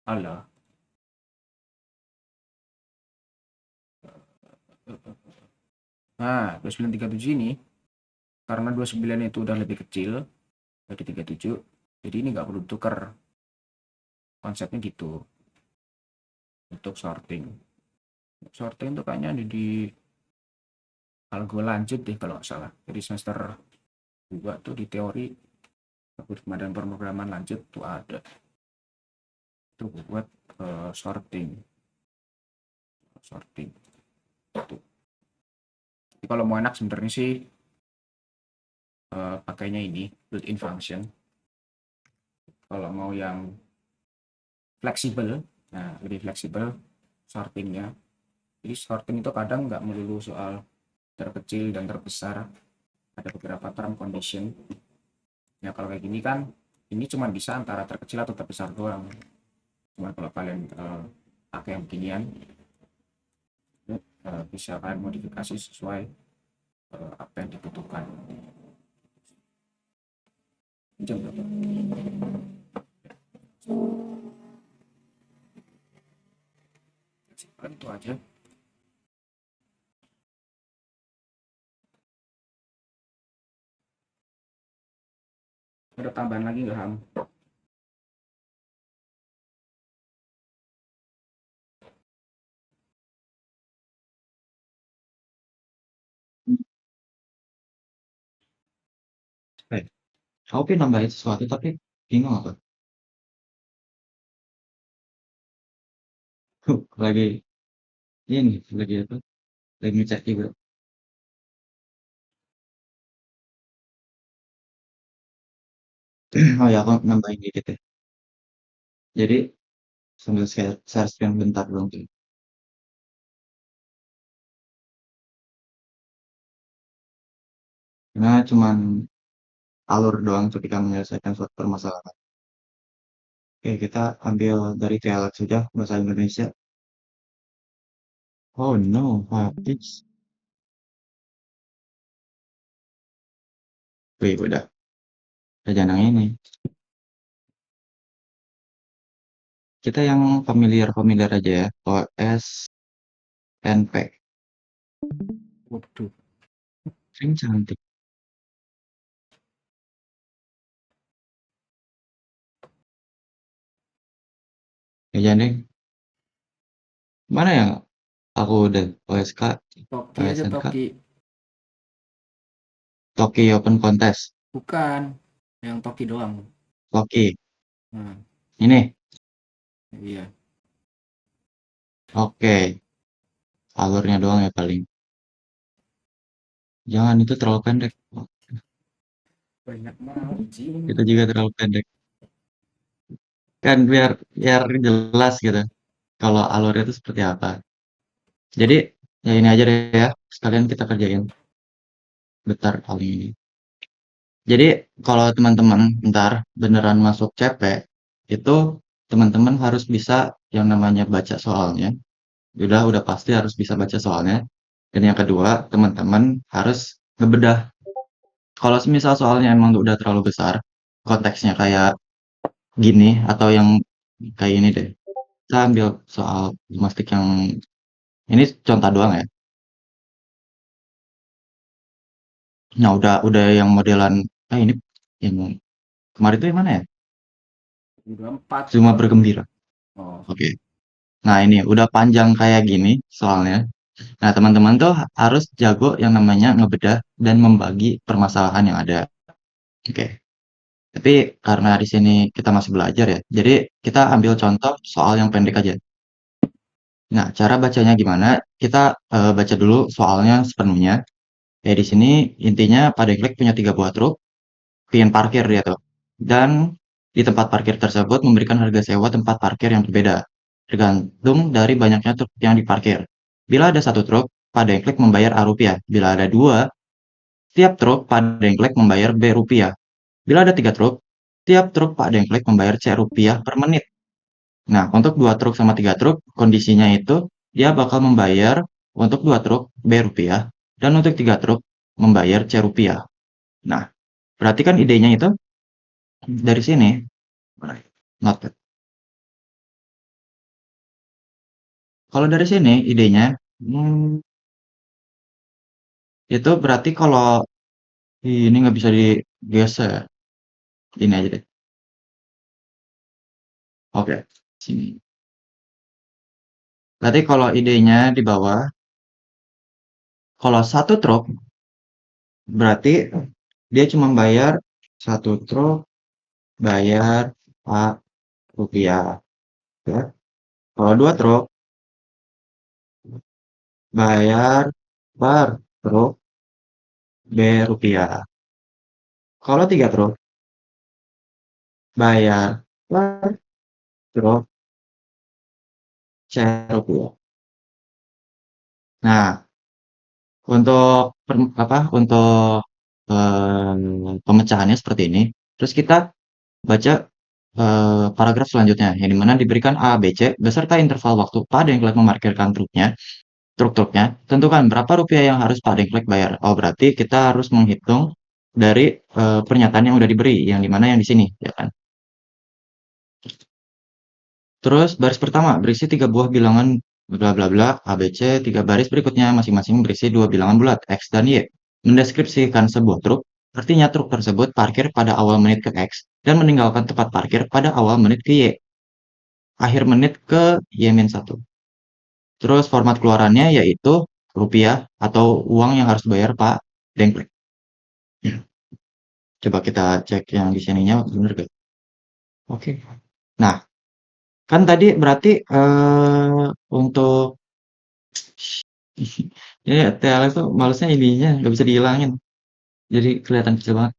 Allah. Nah, 29 37 ini, karena 29 itu udah lebih kecil dari 37, jadi ini nggak perlu ditukar. Konsepnya gitu. Untuk sorting. Sorting itu kayaknya di algo lanjut deh kalau nggak salah. Jadi semester 2 tuh di teori dan pemrograman lanjut tuh ada. Itu buat sorting. Sorting. Itu. Jadi kalau mau enak sebenarnya sih pakainya ini built-in function. Kalau mau yang fleksibel, nah lebih fleksibel sortingnya. Jadi sorting itu kadang nggak melulu soal terkecil dan terbesar, ada beberapa term condition. Ya kalau kayak gini kan, ini cuma bisa antara terkecil atau terbesar doang. Cuma kalau kalian pakai yang beginian, bisa kalian modifikasi sesuai apa yang dibutuhkan. Jam berapa? Itu aja. Ada tambahan lagi nggak, Ham? Eh, aku pengen nambahin sesuatu tapi bingung apa. Lagi ini, lagi apa? Lagi ngecek juga. Oh ya, aku nambahin dikit ya. Jadi sambil share screen bentar dong tuh. Karena cuman alur doang ketika menyelesaikan suatu permasalahan. Oke, kita ambil dari dialog saja bahasa Indonesia. Oh no, habis. Wih, udah jangan yang ini. Kita yang familiar-familiar aja ya. OSNP. Waduh. Sering cantik. Ya jangan deh. Mana yang aku udah OSK, Toki aja, OSNK, Toki. Tokyo Open Contest. Bukan. Yang Toki doang. Toki. Nah, Ini. iya. Oke. Alurnya doang ya paling. Jangan itu terlalu pendek. Banyak margin. Itu juga terlalu pendek. Kan biar jelas gitu. Kalau alurnya itu seperti apa. Jadi ya ini aja deh ya. Sekalian kita kerjain. Bentar kali ini. Jadi kalau teman-teman ntar beneran masuk CP, itu teman-teman harus bisa yang namanya baca soalnya. Udah pasti harus bisa baca soalnya. Dan yang kedua, teman-teman harus ngebedah. Kalau semisal soalnya emang udah terlalu besar, konteksnya kayak gini atau yang kayak ini deh. Kita ambil soal gimnastik yang ini contoh doang ya. Nah, udah yang modelan ini yang kemarin itu yang mana ya? Udah 4 Cuma kalau dulu. bergembira. Oh, Oke. Nah, ini udah panjang kayak gini soalnya. Nah, teman-teman tuh harus jago yang namanya ngebedah dan membagi permasalahan yang ada. Oke. Tapi karena di sini kita masih belajar ya, jadi kita ambil contoh soal yang pendek aja. Nah, cara bacanya gimana? Kita baca dulu soalnya sepenuhnya. Ya di sini intinya Pak Deklek punya 3 buah truk, ingin parkir dia tuh. Dan di tempat parkir tersebut memberikan harga sewa tempat parkir yang berbeda, tergantung dari banyaknya truk yang diparkir. Bila ada 1 truk, Pak Deklek membayar A rupiah. Bila ada 2, tiap truk Pak Deklek membayar B rupiah. Bila ada 3 truk, tiap truk Pak Dengklek membayar C rupiah per menit. Nah, untuk 2 truk sama 3 truk, kondisinya itu dia bakal membayar untuk 2 truk B rupiah dan untuk 3 truk membayar C rupiah. Nah, berarti kan idenya itu dari sini. Noted. Kalau dari sini idenya, itu berarti kalau ini nggak bisa digeser. Ini aja deh. Oke, sini. Berarti kalau idenya di bawah, kalau 1 truk berarti dia cuma bayar 1 truk bayar A rupiah. Ya. Kalau 2 truk bayar per truk B rupiah. Kalau 3 truk bayar per truk C rupiah. Nah, untuk pemecahannya seperti ini. Terus kita baca paragraf selanjutnya yang dimana diberikan A, B, C beserta interval waktu pada yang telah memarkirkan truk-truknya. Tentukan berapa rupiah yang harus Pak Dengklek bayar. Oh, berarti kita harus menghitung dari pernyataan yang udah diberi, yang dimana yang di sini, ya kan? Terus baris pertama berisi 3 buah bilangan bla bla bla A, B, C. 3 baris berikutnya masing-masing berisi 2 bilangan bulat X dan Y. Mendeskripsikan sebuah truk Artinya truk tersebut parkir pada awal menit ke X dan meninggalkan tempat parkir pada awal menit ke Y. Akhir menit ke Y-1. Terus format keluarannya yaitu rupiah atau uang yang harus bayar Pak Dengklek. Coba kita cek yang di sininya bener gak? Oke. Nah, kan tadi berarti untuk ini TLS tuh malesnya ininya nggak bisa dihilangin. Jadi kelihatan kecil banget.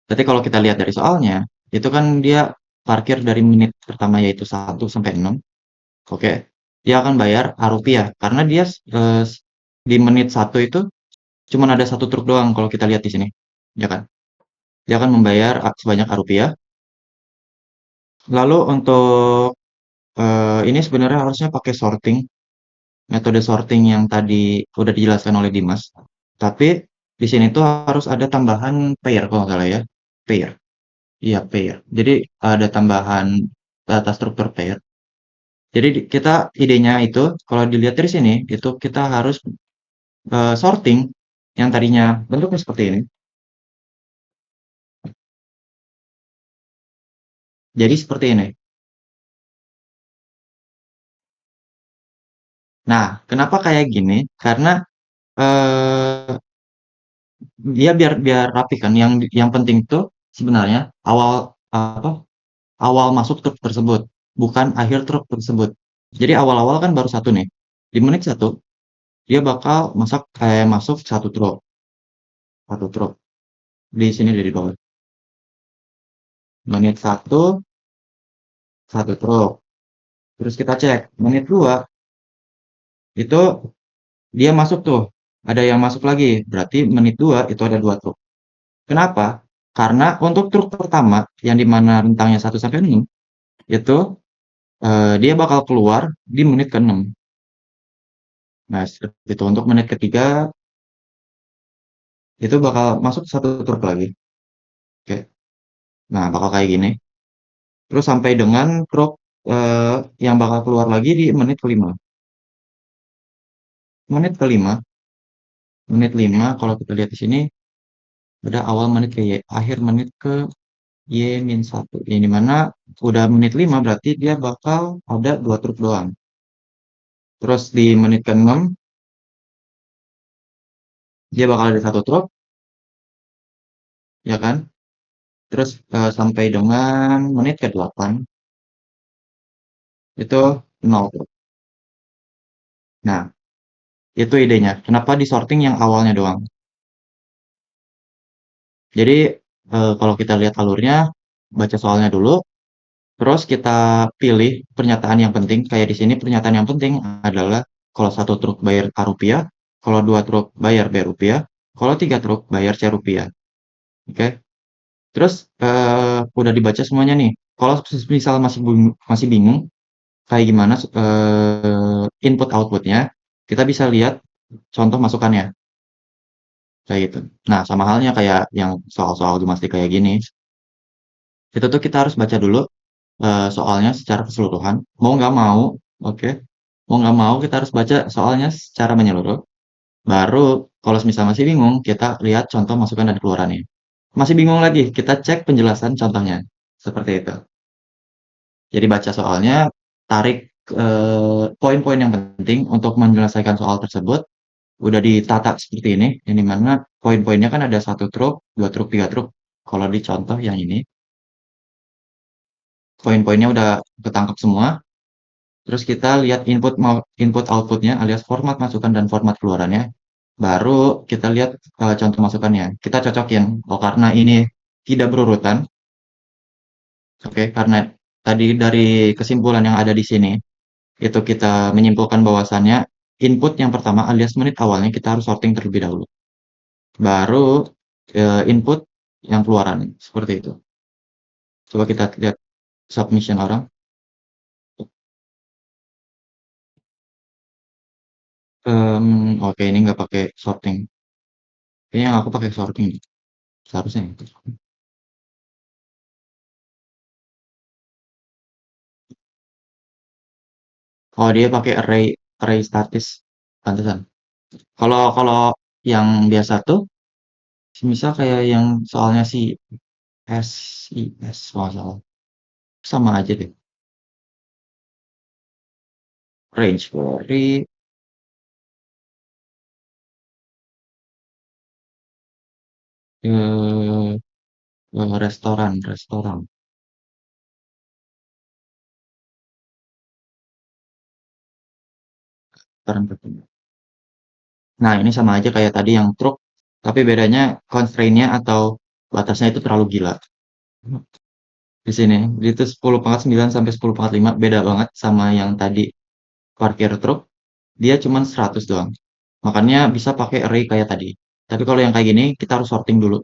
Berarti kalau kita lihat dari soalnya, itu kan dia parkir dari menit pertama yaitu 1 sampai 6. Oke. Dia akan bayar rupiah karena dia di menit 1 itu cuma ada satu truk doang kalau kita lihat di sini. Ya kan? Dia akan membayar sebanyak rupiah. Lalu untuk ini sebenarnya harusnya pakai sorting, metode sorting yang tadi udah dijelaskan oleh Dimas. Tapi di sini tuh harus ada tambahan pair kalau nggak salah ya. Pair. Iya, pair. Jadi ada tambahan data struktur pair. Jadi kita idenya itu kalau dilihat dari sini itu kita harus sorting yang tadinya bentuknya seperti ini. Jadi seperti ini. Nah, kenapa kayak gini? Karena eh dia biar biar rapi kan. Yang penting tuh sebenarnya apa? Awal masuk truk tersebut, bukan akhir truk tersebut. Jadi awal-awal kan baru satu nih. Di menit satu dia bakal masuk satu truk di sini dari bawah. Menit satu satu truk. Terus kita cek menit dua itu dia masuk tuh. Ada yang masuk lagi. Berarti menit 2 itu ada dua truk. Kenapa? Karena untuk truk pertama yang dimana rentangnya 1 sampai 6 itu dia bakal keluar di menit ke-6. Nah, seperti itu. Untuk menit ketiga itu bakal masuk satu truk lagi. Oke. Nah, bakal kayak gini. Terus sampai dengan truk yang bakal keluar lagi di menit kelima. Menit kelima, menit 5 kalau kita lihat di sini ada awal menit ke Y, akhir menit ke Y-1. Ini mana udah menit 5 berarti dia bakal ada dua truk doang. Terus di menit ke-6 dia bakal ada satu truk, ya kan? Terus sampai dengan menit ke-8 itu nol truk. Nah, itu idenya. Kenapa di sorting yang awalnya doang? Jadi kalau kita lihat alurnya, baca soalnya dulu, terus kita pilih pernyataan yang penting. Kayak di sini pernyataan yang penting adalah kalau satu truk bayar A rupiah, kalau dua truk bayar B rupiah, kalau tiga truk bayar C rupiah. Oke. Terus udah dibaca semuanya nih. Kalau misal masih bingung kayak gimana input outputnya, kita bisa lihat contoh masukannya kayak gitu. Nah, sama halnya kayak yang soal-soal gimnastik kayak gini. Itu tuh kita harus baca dulu soalnya secara keseluruhan. Mau nggak mau, oke. Mau nggak mau kita harus baca soalnya secara menyeluruh. Baru kalau misal masih bingung, kita lihat contoh masukan dan keluarannya. Masih bingung lagi, kita cek penjelasan contohnya. Seperti itu. Jadi baca soalnya, tarik poin-poin yang penting untuk menyelesaikan soal tersebut. Udah ditata seperti ini, yang dimana poin-poinnya kan ada satu truk, dua truk, tiga truk. Kalau di contoh yang ini, poin-poinnya udah ketangkap semua. Terus kita lihat input outputnya alias format masukan dan format keluarannya. Baru kita lihat contoh masukannya. Kita cocokin. Oh, karena ini tidak berurutan. Oke, karena tadi dari kesimpulan yang ada di sini, itu kita menyimpulkan bahwasannya input yang pertama alias menit awalnya kita harus sorting terlebih dahulu. Baru input yang keluaran. Seperti itu. Coba kita lihat submission orang. Oke, ini nggak pakai sorting. Kayaknya aku pakai sorting. Seharusnya. Oh, dia pakai array array statis. Pantesan. Kalau kalau yang biasa tuh Semisal kayak yang soalnya si SIS kalau nggak salah. Sama aja deh. Range query, eh, restoran. Restoran tertentu. Nah, ini sama aja kayak tadi yang truk, tapi bedanya constraint-nya atau batasnya itu terlalu gila. Di sini, itu 10,9 sampai 10,5 beda banget sama yang tadi parkir truk, dia cuma 100 doang. Makanya bisa pakai array kayak tadi. Tapi kalau yang kayak gini, kita harus sorting dulu.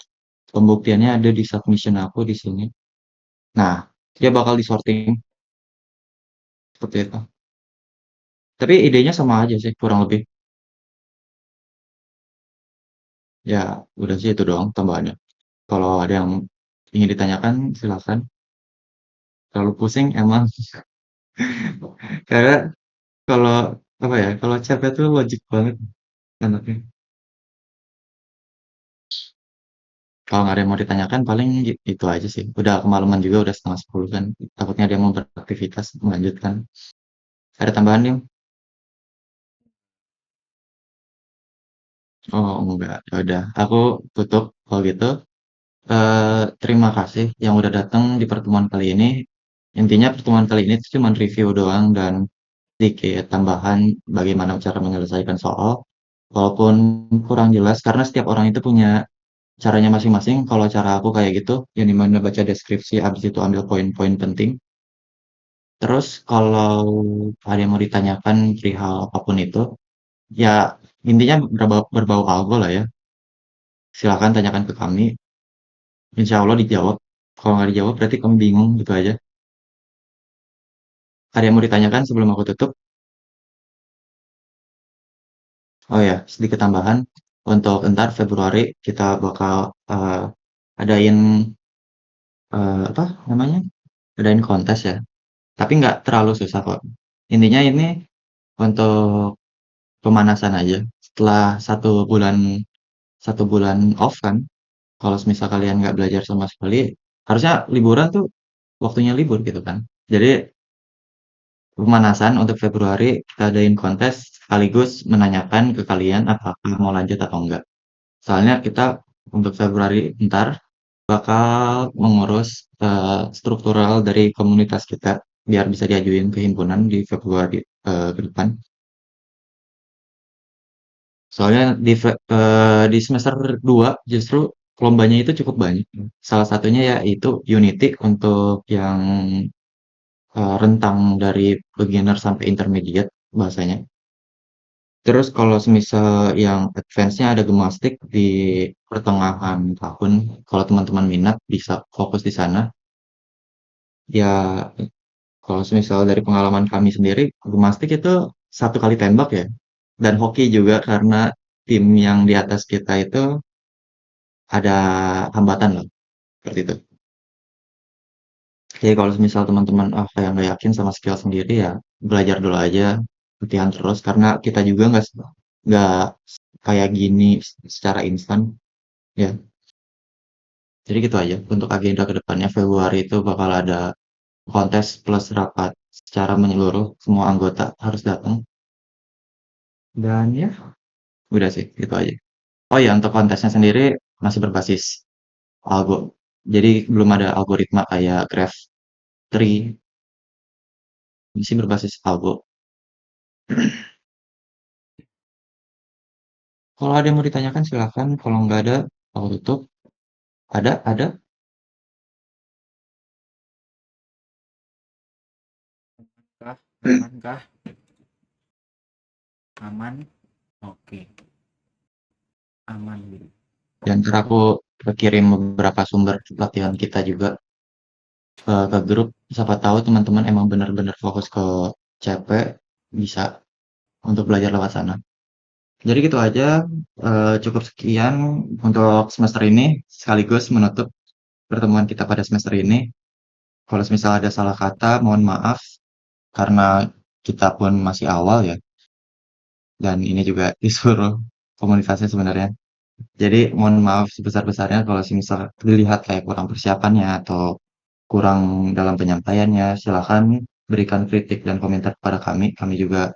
Pembuktiannya ada di submission aku di sini. Nah, dia bakal disorting seperti itu. Tapi idenya sama aja sih, kurang lebih. Ya, udah sih itu doang tambahannya. Kalau ada yang ingin ditanyakan, silakan. Terlalu pusing emang. Karena kalau apa ya, kalau chat itu logik banget anaknya. Kalau nggak ada yang mau ditanyakan, paling itu aja sih. Udah kemalaman juga, udah setengah 10 kan. Takutnya dia mau beraktivitas, melanjutkan. Ada tambahan nih? Oh, enggak. Ya udah, aku tutup kalau gitu. Terima kasih yang udah datang di pertemuan kali ini. Intinya pertemuan kali ini tuh cuma review doang dan sedikit tambahan bagaimana cara menyelesaikan soal. Walaupun kurang jelas, karena setiap orang itu punya caranya masing-masing. Kalau cara aku kayak gitu, yang dimana baca deskripsi, habis itu ambil poin-poin penting. Terus kalau ada yang mau ditanyakan perihal apapun itu, ya intinya berbau algo lah ya. Silakan tanyakan ke kami. Insya Allah dijawab. Kalau nggak dijawab berarti kami bingung gitu aja. Ada yang mau ditanyakan sebelum aku tutup? Oh ya, sedikit tambahan. Untuk entar Februari kita bakal adain apa namanya? Adain kontes ya. Tapi nggak terlalu susah kok. Intinya ini untuk pemanasan aja. Setelah 1 bulan off kan, kalau misal kalian nggak belajar sama sekali, harusnya liburan tuh waktunya libur gitu kan. Jadi pemanasan untuk Februari kita adain kontes sekaligus menanyakan ke kalian apakah mau lanjut atau enggak. Soalnya kita untuk Februari ntar bakal mengurus struktural dari komunitas kita biar bisa diajuin ke himpunan di Februari ke depan. Soalnya di semester 2 justru lombanya itu cukup banyak. Salah satunya yaitu Unity untuk yang rentang dari beginner sampai intermediate bahasanya. Terus kalau semisal yang advance-nya ada Gemastik di pertengahan tahun, kalau teman-teman minat bisa fokus di sana. Ya, kalau semisal dari pengalaman kami sendiri, Gemastik itu 1 kali tembak ya. Dan hoki juga karena tim yang di atas kita itu ada hambatan lah, seperti itu. Jadi kalau misal teman-teman kayak nggak yakin sama skill sendiri ya belajar dulu aja, latihan terus karena kita juga nggak kayak gini secara instan ya. Jadi gitu aja untuk agenda kedepannya Februari itu bakal ada kontes plus rapat secara menyeluruh semua anggota harus datang dan ya udah sih gitu aja. Oh ya untuk kontesnya sendiri masih berbasis algo. Jadi belum ada algoritma kayak Graph 3 masih berbasis algo. Kalau ada yang mau ditanyakan silakan. Kalau nggak ada, aku tutup. Ada? Kah? Aman kah? Aman? Oke, aman gitu. Dan ntar aku kirim beberapa sumber latihan kita juga ke grup. Siapa tahu teman-teman emang benar-benar fokus ke CP, bisa untuk belajar lewat sana. Jadi gitu aja, cukup sekian untuk semester ini, sekaligus menutup pertemuan kita pada semester ini. Kalau misal ada salah kata, mohon maaf, karena kita pun masih awal ya, dan ini juga disuruh komunitasnya sebenarnya. Jadi mohon maaf sebesar-besarnya kalau semisal dilihat kayak kurang persiapannya atau kurang dalam penyampaiannya, silakan berikan kritik dan komentar kepada kami. Kami juga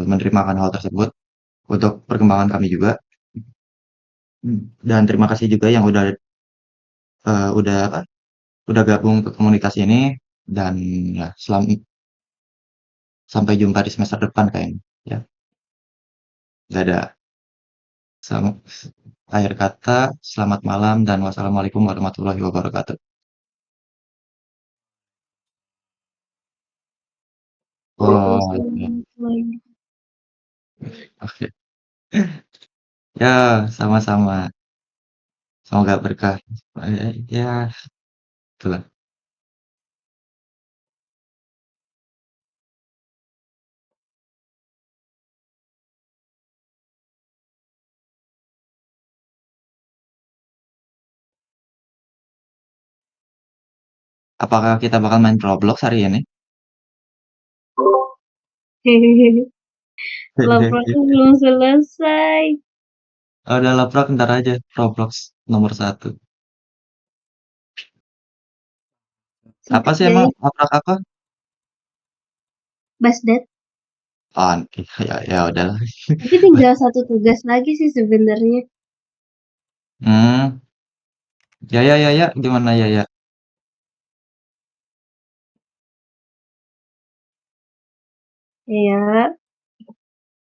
menerima akan hal tersebut untuk perkembangan kami juga. Dan terima kasih juga yang udah apa, udah gabung ke komunitas ini dan ya sampai jumpa di semester depan kayaknya. Ya, dadah. Sama, akhir kata, selamat malam dan wassalamualaikum warahmatullahi wabarakatuh. Oh, Waalaikumsalam oke. warahmatullahi Oke. Ya, sama-sama. Semoga berkah. Ya, itulah. Apakah kita bakal main Roblox hari ini? wabarakatuh. Laporannya belum selesai. Oh, udah laprak ntar aja. Roblox nomor satu. Apa Singkat sih emang dari laprak apa? Basdat. Oh, ya, ya udahlah. Tapi tinggal satu tugas lagi sih sebenarnya. Hmm, ya, ya, ya, ya. Gimana ya, ya? Ya,